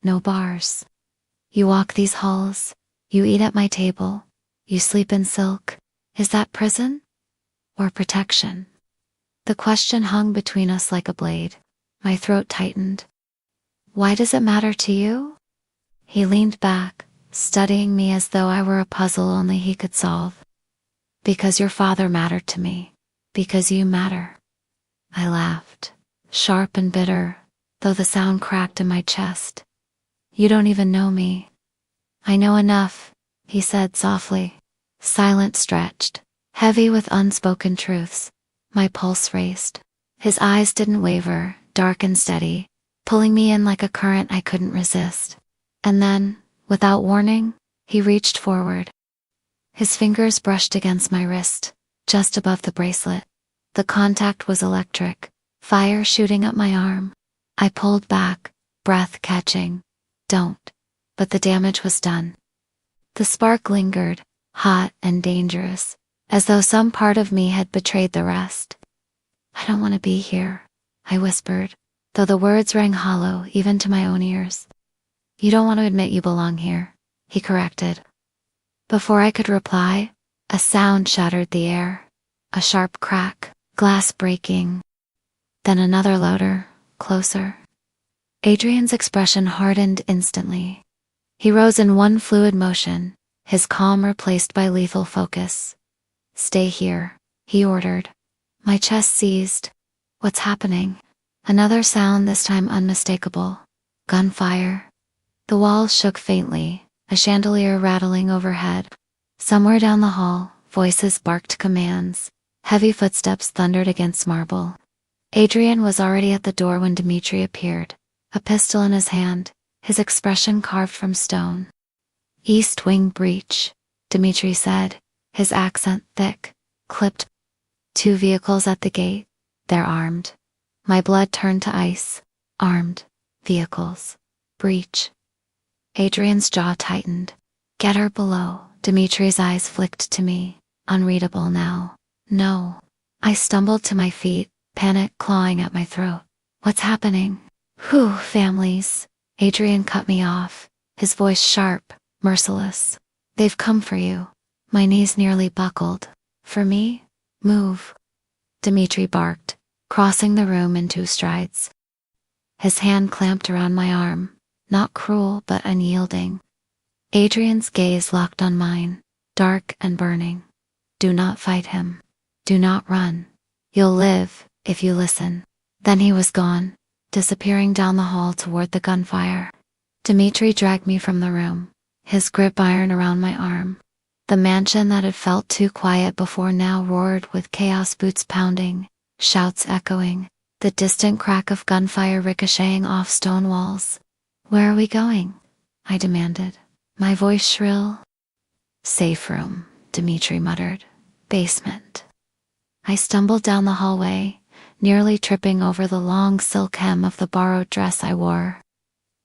No bars. You walk these halls. You eat at my table. You sleep in silk. Is that prison? Or protection? The question hung between us like a blade. My throat tightened. Why does it matter to you? He leaned back, studying me as though I were a puzzle only he could solve. Because your father mattered to me. Because you matter. I laughed, sharp and bitter, though the sound cracked in my chest. You don't even know me. I know enough, he said softly. Silent, stretched, heavy with unspoken truths. My pulse raced. His eyes didn't waver, dark and steady, pulling me in like a current I couldn't resist. And then, without warning, he reached forward. His fingers brushed against my wrist, just above the bracelet. The contact was electric, fire shooting up my arm. I pulled back, breath catching. Don't. But the damage was done. The spark lingered, hot and dangerous, as though some part of me had betrayed the rest. I don't want to be here, I whispered, though the words rang hollow even to my own ears. You don't want to admit you belong here, he corrected. Before I could reply, a sound shattered the air. A sharp crack, glass breaking. Then another louder, closer. Adrian's expression hardened instantly. He rose in one fluid motion, his calm replaced by lethal focus. Stay here, he ordered. My chest seized. What's happening? Another sound, this time unmistakable. Gunfire. The walls shook faintly, a chandelier rattling overhead. Somewhere down the hall, voices barked commands. Heavy footsteps thundered against marble. Adrian was already at the door when Dmitri appeared, a pistol in his hand, his expression carved from stone. East wing breach, Dmitri said, his accent thick, clipped. 2 vehicles at the gate. They're armed. My blood turned to ice. Armed. Vehicles. Breach. Adrian's jaw tightened. Get her below. Dmitri's eyes flicked to me, unreadable now. No. I stumbled to my feet, panic clawing at my throat. What's happening? Whew, families. Adrian cut me off, his voice sharp, merciless. They've come for you. My knees nearly buckled. For me? Move. Dmitri barked, crossing the room in 2 strides. His hand clamped around my arm, not cruel but unyielding. Adrian's gaze locked on mine, dark and burning. Do not fight him. Do not run. You'll live, if you listen. Then he was gone, disappearing down the hall toward the gunfire. Dmitri dragged me from the room, his grip iron around my arm. The mansion that had felt too quiet before now roared with chaos, boots pounding, shouts echoing, the distant crack of gunfire ricocheting off stone walls. Where are we going? I demanded, my voice shrill. Safe room, Dmitri muttered. Basement. I stumbled down the hallway, nearly tripping over the long silk hem of the borrowed dress I wore.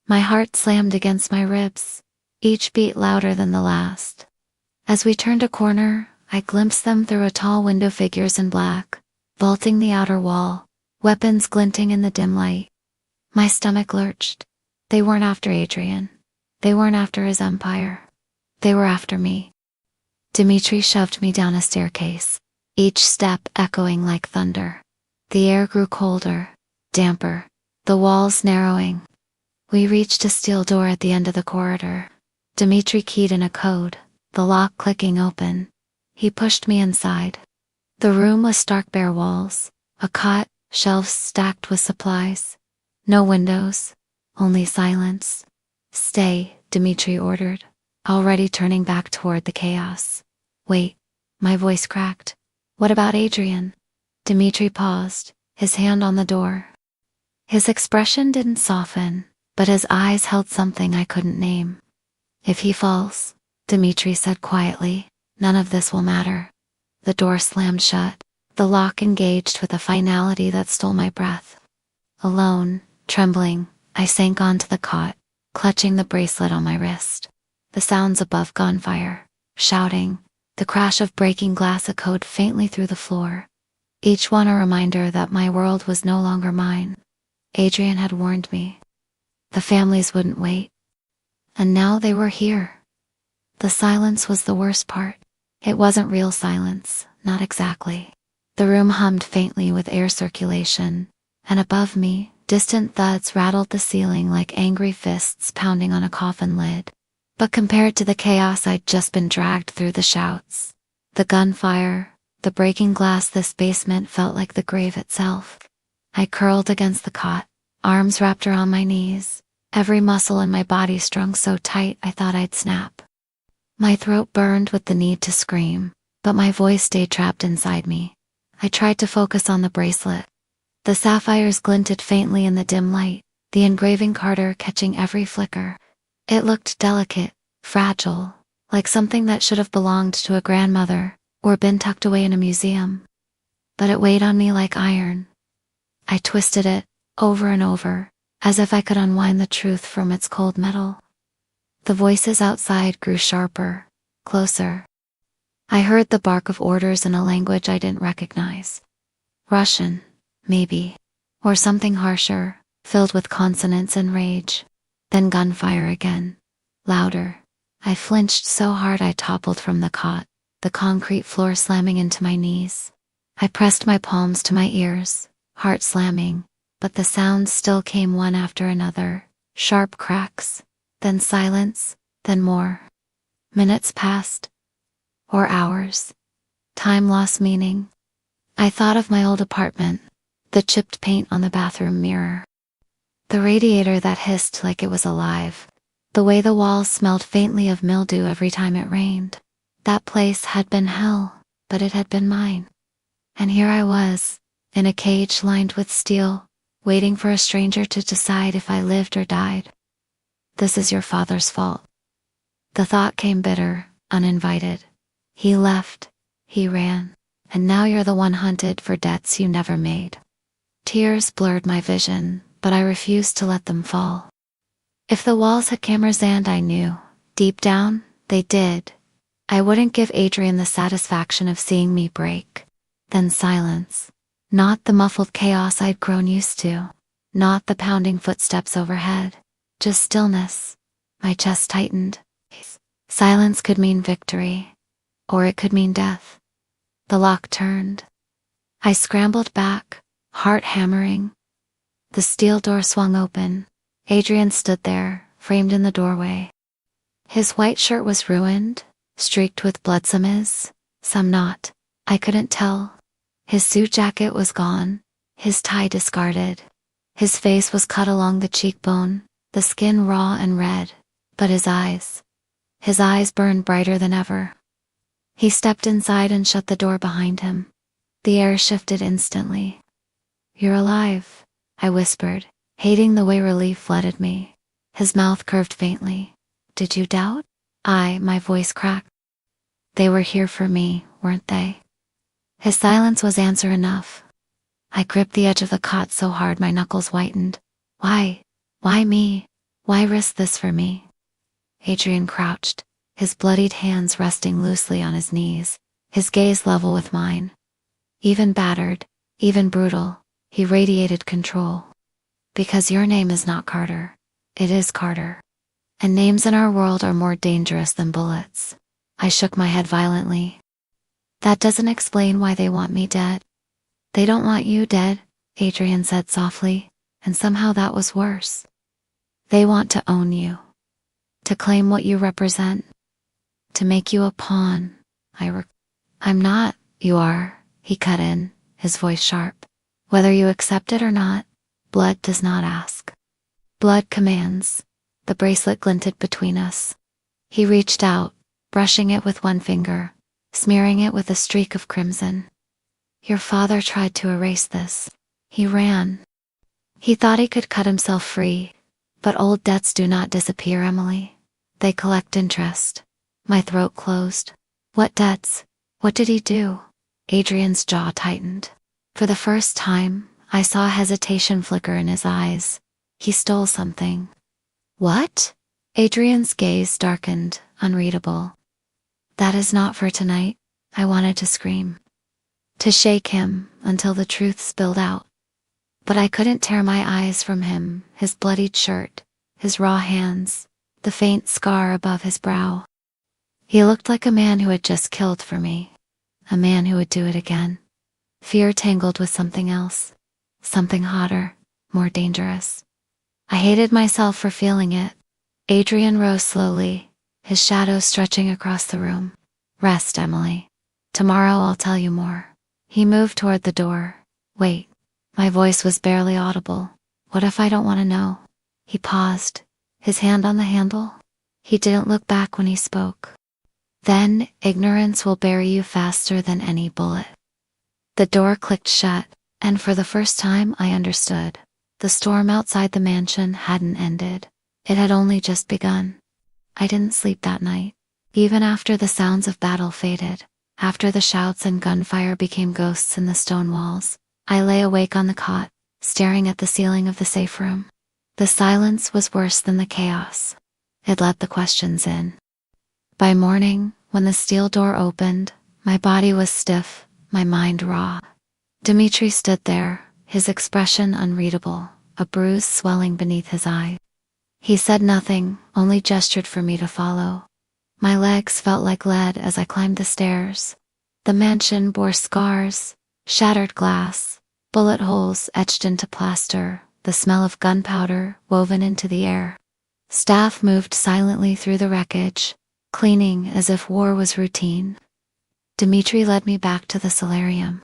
My heart slammed against my ribs, each beat louder than the last. As we turned a corner, I glimpsed them through a tall window, figures in black, vaulting the outer wall, weapons glinting in the dim light. My stomach lurched. They weren't after Adrian. They weren't after his empire. They were after me. Dimitri shoved me down a staircase, each step echoing like thunder. The air grew colder, damper, the walls narrowing. We reached a steel door at the end of the corridor. Dimitri keyed in a code, the lock clicking open. He pushed me inside. The room was stark, bare walls, a cot, shelves stacked with supplies. No windows, only silence. "Stay," Dimitri ordered, already turning back toward the chaos. "Wait," my voice cracked. "What about Adrian?" Dimitri paused, his hand on the door. His expression didn't soften, but his eyes held something I couldn't name. "If he falls," Dimitri said quietly, "none of this will matter." The door slammed shut, the lock engaged with a finality that stole my breath. Alone, trembling, I sank onto the cot, clutching the bracelet on my wrist. The sounds above: gunfire, shouting, the crash of breaking glass echoed faintly through the floor. Each one a reminder that my world was no longer mine. Adrian had warned me. The families wouldn't wait. And now they were here. The silence was the worst part. It wasn't real silence, not exactly. The room hummed faintly with air circulation, and above me, distant thuds rattled the ceiling like angry fists pounding on a coffin lid. But compared to the chaos I'd just been dragged through, the shouts, the gunfire, the breaking glass, this basement felt like the grave itself. I curled against the cot, arms wrapped around my knees, every muscle in my body strung so tight I thought I'd snap. My throat burned with the need to scream, but my voice stayed trapped inside me. I tried to focus on the bracelet. The sapphires glinted faintly in the dim light, the engraving Carter catching every flicker. It looked delicate, fragile, like something that should have belonged to a grandmother, or been tucked away in a museum. But it weighed on me like iron. I twisted it, over and over, as if I could unwind the truth from its cold metal. The voices outside grew sharper, closer. I heard the bark of orders in a language I didn't recognize. Russian, maybe, or something harsher, filled with consonants and rage. Then gunfire again, louder. I flinched so hard I toppled from the cot, the concrete floor slamming into my knees. I pressed my palms to my ears, heart slamming, but the sounds still came one after another, sharp cracks, then silence, then more. Minutes passed, or hours. Time lost meaning. I thought of my old apartment, the chipped paint on the bathroom mirror, the radiator that hissed like it was alive, the way the walls smelled faintly of mildew every time it rained. That place had been hell, but it had been mine. And here I was, in a cage lined with steel, waiting for a stranger to decide if I lived or died. "This is your father's fault." The thought came bitter, uninvited. He left, he ran, and now you're the one hunted for debts you never made. Tears blurred my vision, but I refused to let them fall. If the walls had cameras, and I knew, deep down, they did, I wouldn't give Adrian the satisfaction of seeing me break. Then silence. Not the muffled chaos I'd grown used to. Not the pounding footsteps overhead. Just stillness. My chest tightened. Silence could mean victory, or it could mean death. The lock turned. I scrambled back, heart hammering. The steel door swung open. Adrian stood there, framed in the doorway. His white shirt was ruined, streaked with blood, some not. I couldn't tell. His suit jacket was gone, his tie discarded. His face was cut along the cheekbone, the skin raw and red, but his eyes burned brighter than ever. He stepped inside and shut the door behind him. The air shifted instantly. "You're alive," I whispered, hating the way relief flooded me. His mouth curved faintly. "Did you doubt?" My voice cracked. "They were here for me, weren't they?" His silence was answer enough. I gripped the edge of the cot so hard my knuckles whitened. Why? Why me? Why risk this for me? Adrian crouched, his bloodied hands resting loosely on his knees, his gaze level with mine. Even battered, even brutal, he radiated control. Because your name is not Carter. It is Carter. And names in our world are more dangerous than bullets. I shook my head violently. That doesn't explain why they want me dead. They don't want you dead, Adrian said softly, and somehow that was worse. They want to own you. To claim what you represent. To make you a pawn. I'm not, you are, he cut in, his voice sharp. Whether you accept it or not, blood does not ask. Blood commands. The bracelet glinted between us. He reached out, brushing it with one finger, smearing it with a streak of crimson. Your father tried to erase this. He ran. He thought he could cut himself free, but old debts do not disappear, Emily. They collect interest. My throat closed. What debts? What did he do? Adrian's jaw tightened. For the first time, I saw hesitation flicker in his eyes. He stole something. What? Adrian's gaze darkened, unreadable. That is not for tonight. I wanted to scream. To shake him until the truth spilled out. But I couldn't tear my eyes from him, his bloodied shirt, his raw hands, the faint scar above his brow. He looked like a man who had just killed for me. A man who would do it again. Fear tangled with something else. Something hotter, more dangerous. I hated myself for feeling it. Adrian rose slowly, his shadow stretching across the room. Rest, Emily. Tomorrow I'll tell you more. He moved toward the door. Wait. My voice was barely audible. What if I don't want to know? He paused, his hand on the handle. He didn't look back when he spoke. Then, ignorance will bury you faster than any bullet. The door clicked shut, and for the first time I understood. The storm outside the mansion hadn't ended. It had only just begun. I didn't sleep that night. Even after the sounds of battle faded, after the shouts and gunfire became ghosts in the stone walls, I lay awake on the cot, staring at the ceiling of the safe room. The silence was worse than the chaos. It let the questions in. By morning, when the steel door opened, my body was stiff, my mind raw. Dimitri stood there, his expression unreadable, a bruise swelling beneath his eye. He said nothing, only gestured for me to follow. My legs felt like lead as I climbed the stairs. The mansion bore scars, shattered glass, bullet holes etched into plaster, the smell of gunpowder woven into the air. Staff moved silently through the wreckage, cleaning as if war was routine. Dimitri led me back to the solarium.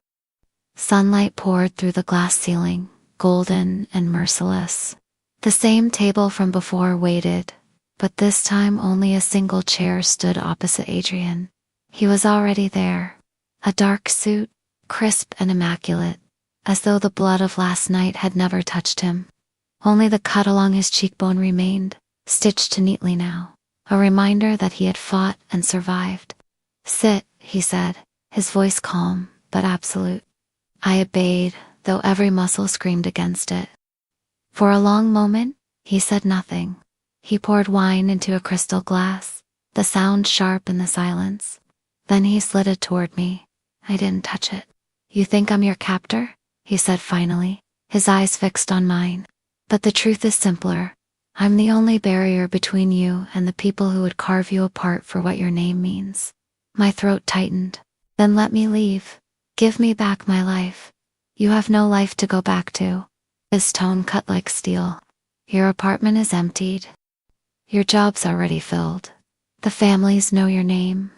Sunlight poured through the glass ceiling, golden and merciless. The same table from before waited, but this time only a single chair stood opposite Adrian. He was already there. A dark suit, crisp and immaculate, as though the blood of last night had never touched him. Only the cut along his cheekbone remained, stitched neatly now, a reminder that he had fought and survived. Sit, he said, his voice calm, but absolute. I obeyed, though every muscle screamed against it. For a long moment, he said nothing. He poured wine into a crystal glass, the sound sharp in the silence. Then he slid it toward me. I didn't touch it. You think I'm your captor? He said finally, his eyes fixed on mine. But the truth is simpler. I'm the only barrier between you and the people who would carve you apart for what your name means. My throat tightened. Then let me leave. Give me back my life. You have no life to go back to. His tone cut like steel. Your apartment is emptied. Your job's already filled. The families know your name.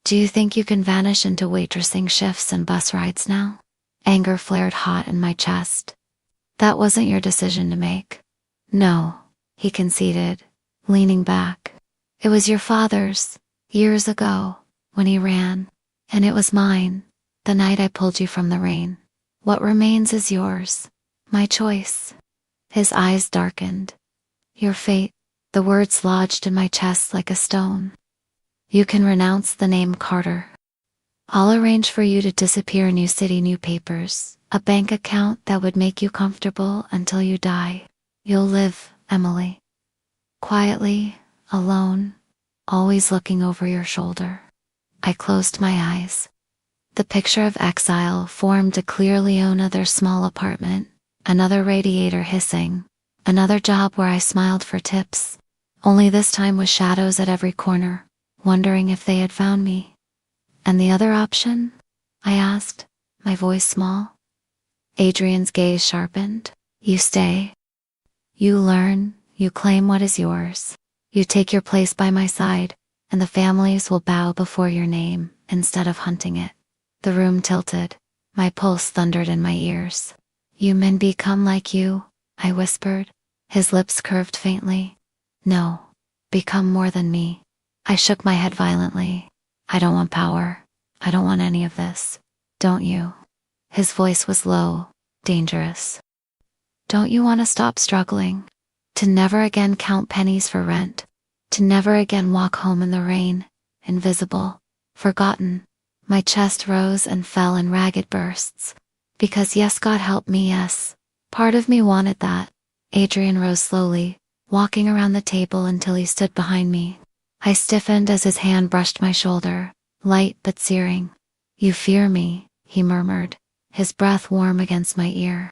Do you think you can vanish into waitressing shifts and bus rides now? Anger flared hot in my chest. That wasn't your decision to make. No, he conceded, leaning back. It was your father's, years ago, when he ran. And it was mine, the night I pulled you from the rain. What remains is yours. My choice. His eyes darkened. Your fate. The words lodged in my chest like a stone. You can renounce the name Carter. I'll arrange for you to disappear. New city, new papers. A bank account that would make you comfortable until you die. You'll live, Emily. Quietly, alone, always looking over your shoulder. I closed my eyes. The picture of exile formed a clearly another small apartment, another radiator hissing, another job where I smiled for tips, only this time with shadows at every corner, wondering if they had found me. And the other option? I asked, my voice small. Adrian's gaze sharpened. You stay. You learn, you claim what is yours. You take your place by my side, and the families will bow before your name instead of hunting it. The room tilted. My pulse thundered in my ears. You men become like you, I whispered. His lips curved faintly. No, become more than me. I shook my head violently. I don't want power. I don't want any of this. Don't you? His voice was low, dangerous. Don't you want to stop struggling? To never again count pennies for rent? To never again walk home in the rain, invisible, forgotten? My chest rose and fell in ragged bursts. Because yes, God help me, yes. Part of me wanted that. Adrian rose slowly, walking around the table until he stood behind me. I stiffened as his hand brushed my shoulder, light but searing. You fear me, he murmured, his breath warm against my ear.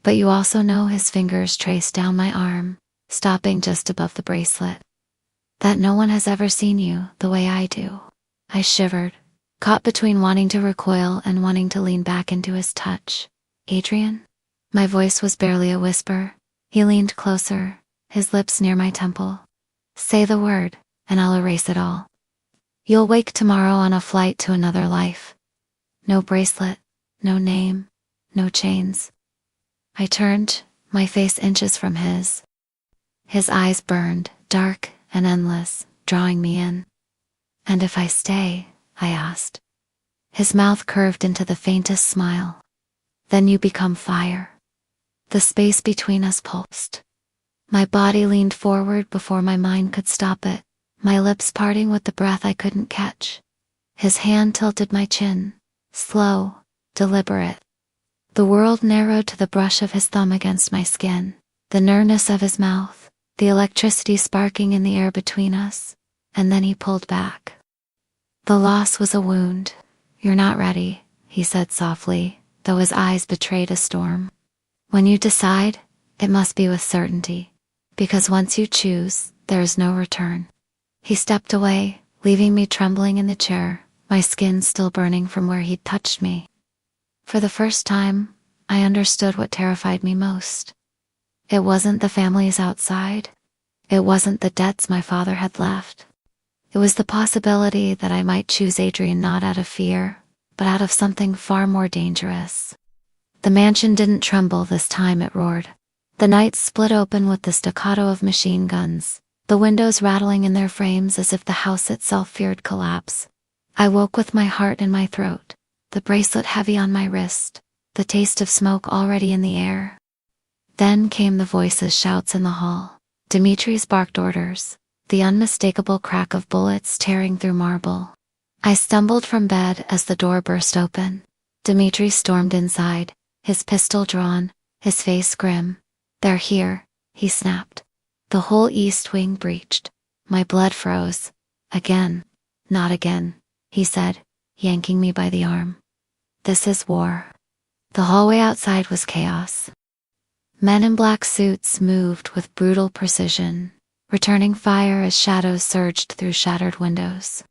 But you also know. His fingers traced down my arm, stopping just above the bracelet. That no one has ever seen you the way I do. I shivered, caught between wanting to recoil and wanting to lean back into his touch. Adrian? My voice was barely a whisper. He leaned closer, his lips near my temple. Say the word, and I'll erase it all. You'll wake tomorrow on a flight to another life. No bracelet, no name, no chains. I turned, my face inches from his. His eyes burned, dark and endless, drawing me in. And if I stay? I asked. His mouth curved into the faintest smile. Then you become fire. The space between us pulsed. My body leaned forward before my mind could stop it, my lips parting with the breath I couldn't catch. His hand tilted my chin, slow, deliberate. The world narrowed to the brush of his thumb against my skin, the nearness of his mouth, the electricity sparking in the air between us, and then he pulled back. The loss was a wound. You're not ready, he said softly, though his eyes betrayed a storm. When you decide, it must be with certainty, because once you choose, there is no return. He stepped away, leaving me trembling in the chair, my skin still burning from where he'd touched me. For the first time, I understood what terrified me most. It wasn't the families outside. It wasn't the debts my father had left. It was the possibility that I might choose Adrian not out of fear, but out of something far more dangerous. The mansion didn't tremble this time, it roared. The night split open with the staccato of machine guns, the windows rattling in their frames as if the house itself feared collapse. I woke with my heart in my throat, the bracelet heavy on my wrist, the taste of smoke already in the air. Then came the voices, shouts in the hall. Dimitri's barked orders, the unmistakable crack of bullets tearing through marble. I stumbled from bed as the door burst open. Dimitri stormed inside, his pistol drawn, his face grim. They're here, he snapped. The whole east wing breached. My blood froze. Again. Not again, he said, yanking me by the arm. This is war. The hallway outside was chaos. Men in black suits moved with brutal precision, returning fire as shadows surged through shattered windows.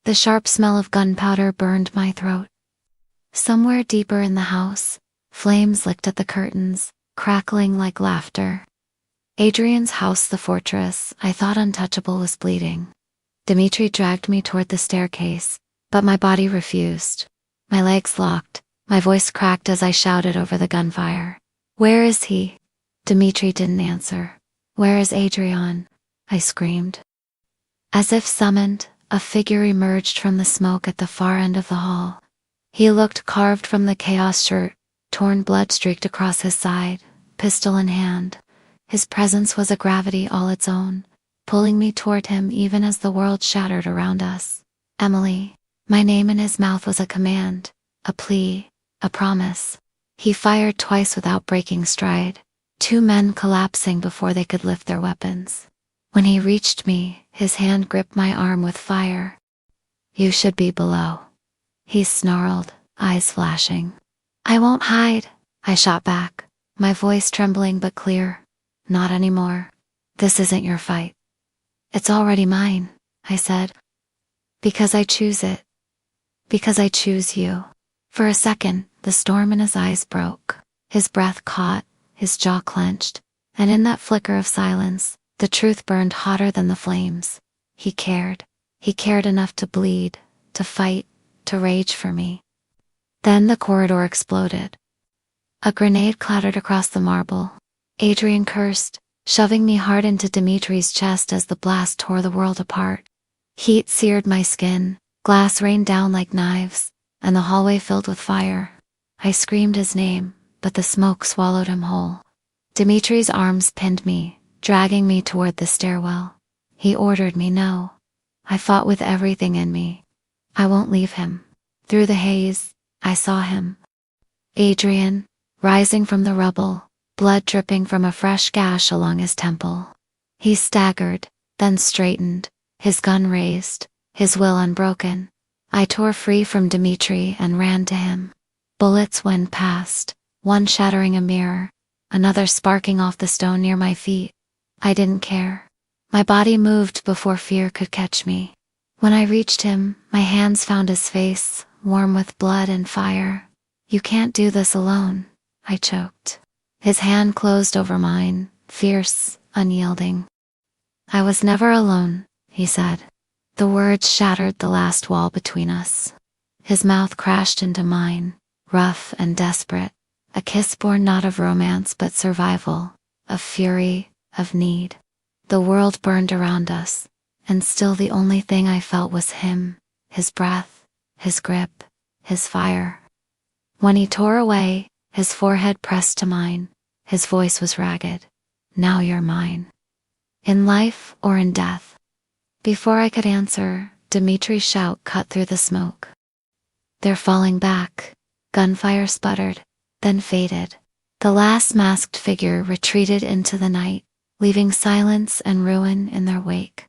The sharp smell of gunpowder burned my throat. Somewhere deeper in the house, flames licked at the curtains, crackling like laughter. Adrian's house, the fortress I thought untouchable, was bleeding. Dimitri dragged me toward the staircase, but my body refused. My legs locked, my voice cracked as I shouted over the gunfire. Where is he? Dimitri didn't answer. Where is Adrian? I screamed. As if summoned, a figure emerged from the smoke at the far end of the hall. He looked carved from the chaos shirt, torn blood streaked across his side, pistol in hand. His presence was a gravity all its own, pulling me toward him even as the world shattered around us. Emily, My name in his mouth was a command, a plea, a promise. He fired twice without breaking stride, 2 men collapsing before they could lift their weapons. When he reached me, his hand gripped my arm with fire. "You should be below," he snarled, eyes flashing. "I won't hide," I shot back, my voice trembling but clear. "Not anymore. This isn't your fight." "It's already mine," I said. "Because I choose it. Because I choose you." For a second, the storm in his eyes broke. His breath caught, his jaw clenched, and in that flicker of silence, the truth burned hotter than the flames. He cared. He cared enough to bleed, to fight, to rage for me. Then the corridor exploded. A grenade clattered across the marble. Adrian cursed, shoving me hard into Dimitri's chest as the blast tore the world apart. Heat seared my skin, glass rained down like knives, and the hallway filled with fire. I screamed his name, but the smoke swallowed him whole. Dimitri's arms pinned me, dragging me toward the stairwell. He ordered me no. I fought with everything in me. I won't leave him. Through the haze, I saw him. Adrian, rising from the rubble, blood dripping from a fresh gash along his temple. He staggered, then straightened, his gun raised, his will unbroken. I tore free from Dimitri and ran to him. Bullets went past, one shattering a mirror, another sparking off the stone near my feet. I didn't care. My body moved before fear could catch me. When I reached him, my hands found his face, warm with blood and fire. "You can't do this alone," I choked. His hand closed over mine, fierce, unyielding. "I was never alone," he said. The words shattered the last wall between us. His mouth crashed into mine, rough and desperate, a kiss born not of romance but survival, of fury, of need. The world burned around us, and still the only thing I felt was him, his breath, his grip, his fire. When he tore away, his forehead pressed to mine, his voice was ragged. "Now you're mine. In life or in death." Before I could answer, Dimitri's shout cut through the smoke. "They're falling back." Gunfire sputtered, then faded. The last masked figure retreated into the night, leaving silence and ruin in their wake.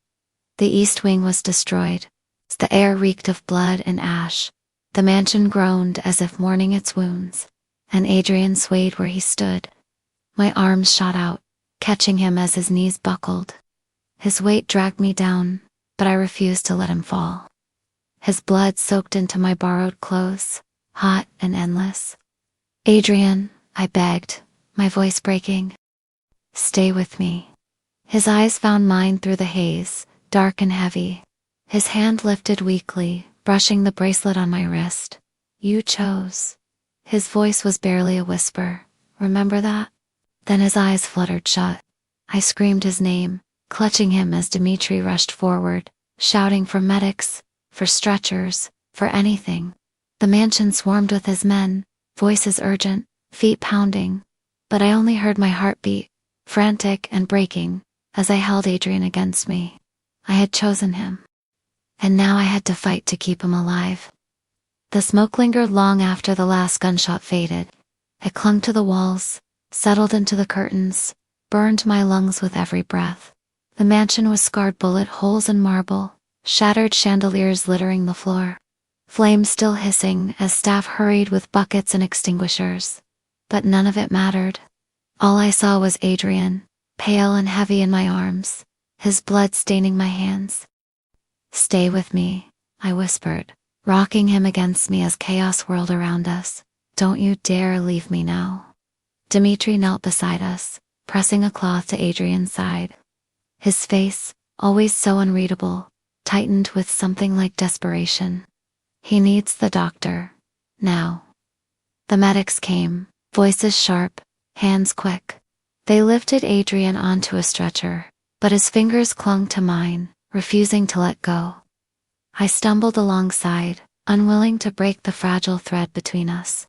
The east wing was destroyed. The air reeked of blood and ash. The mansion groaned as if mourning its wounds, and Adrian swayed where he stood. My arms shot out, catching him as his knees buckled. His weight dragged me down, but I refused to let him fall. His blood soaked into my borrowed clothes, hot and endless. "Adrian," I begged, my voice breaking. "Stay with me." His eyes found mine through the haze, dark and heavy. His hand lifted weakly, brushing the bracelet on my wrist. "You chose." His voice was barely a whisper. "Remember that?" Then his eyes fluttered shut. I screamed his name, clutching him as Dimitri rushed forward, shouting for medics, for stretchers, for anything. The mansion swarmed with his men, voices urgent, feet pounding. But I only heard my heartbeat, frantic and breaking, as I held Adrian against me. I had chosen him. And now I had to fight to keep him alive. The smoke lingered long after the last gunshot faded. It clung to the walls, settled into the curtains, burned my lungs with every breath. The mansion was scarred bullet holes in marble, shattered chandeliers littering the floor. Flames still hissing as staff hurried with buckets and extinguishers. But none of it mattered. All I saw was Adrian, pale and heavy in my arms, his blood staining my hands. "Stay with me," I whispered, rocking him against me as chaos whirled around us. "Don't you dare leave me now." Dimitri knelt beside us, pressing a cloth to Adrian's side. His face, always so unreadable, tightened with something like desperation. "He needs the doctor. Now." The medics came, voices sharp, hands quick. They lifted Adrian onto a stretcher, but his fingers clung to mine, refusing to let go. I stumbled alongside, unwilling to break the fragile thread between us.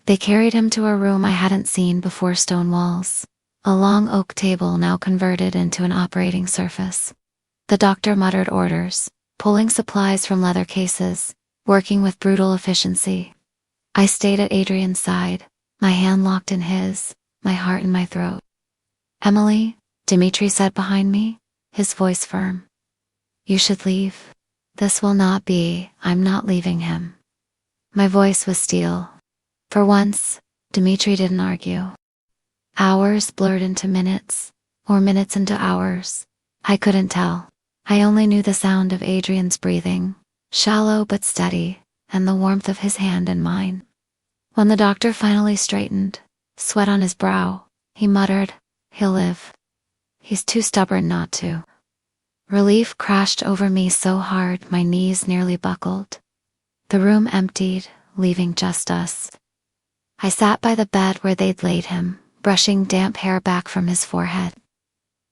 They carried him to a room I hadn't seen before: stone walls, a long oak table now converted into an operating surface. The doctor muttered orders, pulling supplies from leather cases, working with brutal efficiency. I stayed at Adrian's side, my hand locked in his, my heart in my throat. "Emily," Dimitri said behind me, his voice firm. "You should leave. This will not be, I'm not leaving him." My voice was steel. For once, Dimitri didn't argue. Hours blurred into minutes, or minutes into hours. I couldn't tell. I only knew the sound of Adrian's breathing, shallow but steady, and the warmth of his hand in mine. When the doctor finally straightened, sweat on his brow, he muttered, "He'll live. He's too stubborn not to." Relief crashed over me so hard my knees nearly buckled. The room emptied, leaving just us. I sat by the bed where they'd laid him, brushing damp hair back from his forehead.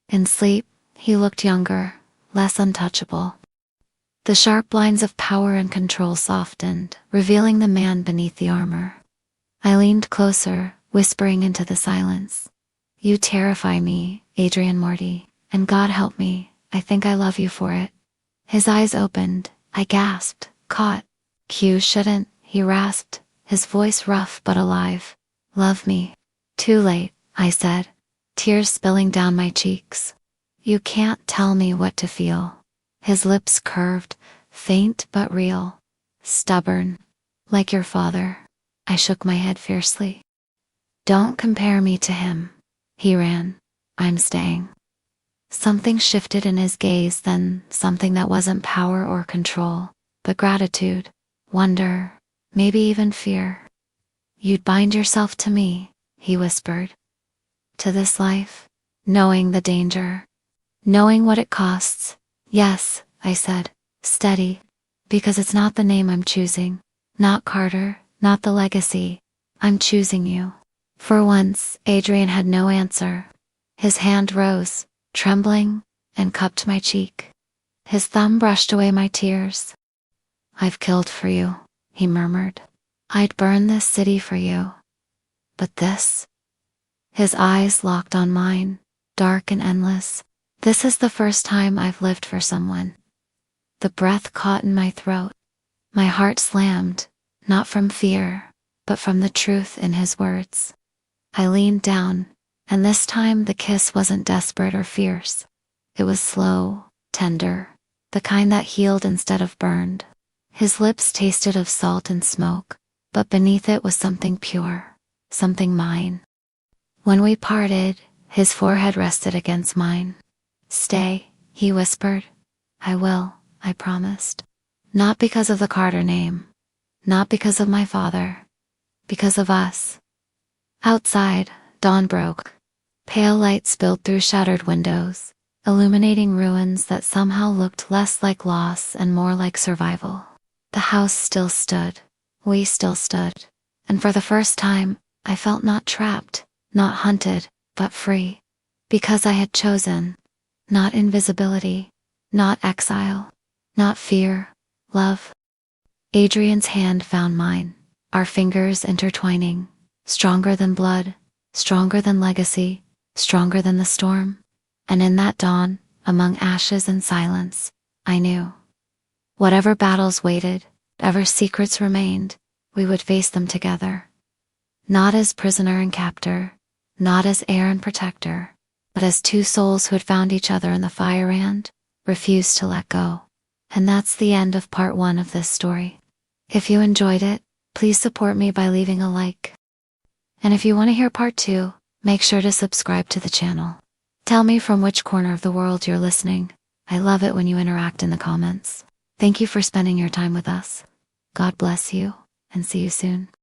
In sleep, he looked younger, less untouchable. The sharp lines of power and control softened, revealing the man beneath the armor. I leaned closer, whispering into the silence. "You terrify me, Adrian Morty, and God help me, I think I love you for it." His eyes opened, I gasped, caught. "You shouldn't," he rasped, his voice rough but alive. "Love me." "Too late," I said, tears spilling down my cheeks. "You can't tell me what to feel." His lips curved, faint but real. "Stubborn. Like your father." I shook my head fiercely. "Don't compare me to him." He ran. "I'm staying." Something shifted in his gaze then, something that wasn't power or control, but gratitude, wonder, maybe even fear. "You'd bind yourself to me," he whispered. "To this life, knowing the danger, knowing what it costs." "Yes," I said, steady, "because it's not the name I'm choosing, not Carter, not the legacy. I'm choosing you." For once, Adrian had no answer. His hand rose, trembling, and cupped my cheek. His thumb brushed away my tears. "I've killed for you," he murmured. "I'd burn this city for you. But this?" His eyes locked on mine, dark and endless. "This is the first time I've lived for someone." The breath caught in my throat. My heart slammed, not from fear, but from the truth in his words. I leaned down, and this time the kiss wasn't desperate or fierce. It was slow, tender, the kind that healed instead of burned. His lips tasted of salt and smoke, but beneath it was something pure, something mine. When we parted, his forehead rested against mine. "Stay," he whispered. "I will," I promised. Not because of the Carter name, not because of my father, because of us. Outside, dawn broke. Pale light spilled through shattered windows, illuminating ruins that somehow looked less like loss and more like survival. The house still stood. We still stood. And for the first time, I felt not trapped, not hunted, but free. Because I had chosen. Not invisibility, not exile, not fear, love. Adrian's hand found mine, our fingers intertwining, stronger than blood, stronger than legacy, stronger than the storm. And in that dawn, among ashes and silence, I knew. Whatever battles waited, whatever secrets remained, we would face them together. Not as prisoner and captor, not as heir and protector, but as two souls who had found each other in the fire and refused to let go. And that's the end of part 1 of this story. If you enjoyed it, please support me by leaving a like. And if you want to hear part 2, make sure to subscribe to the channel. Tell me from which corner of the world you're listening. I love it when you interact in the comments. Thank you for spending your time with us. God bless you, and see you soon.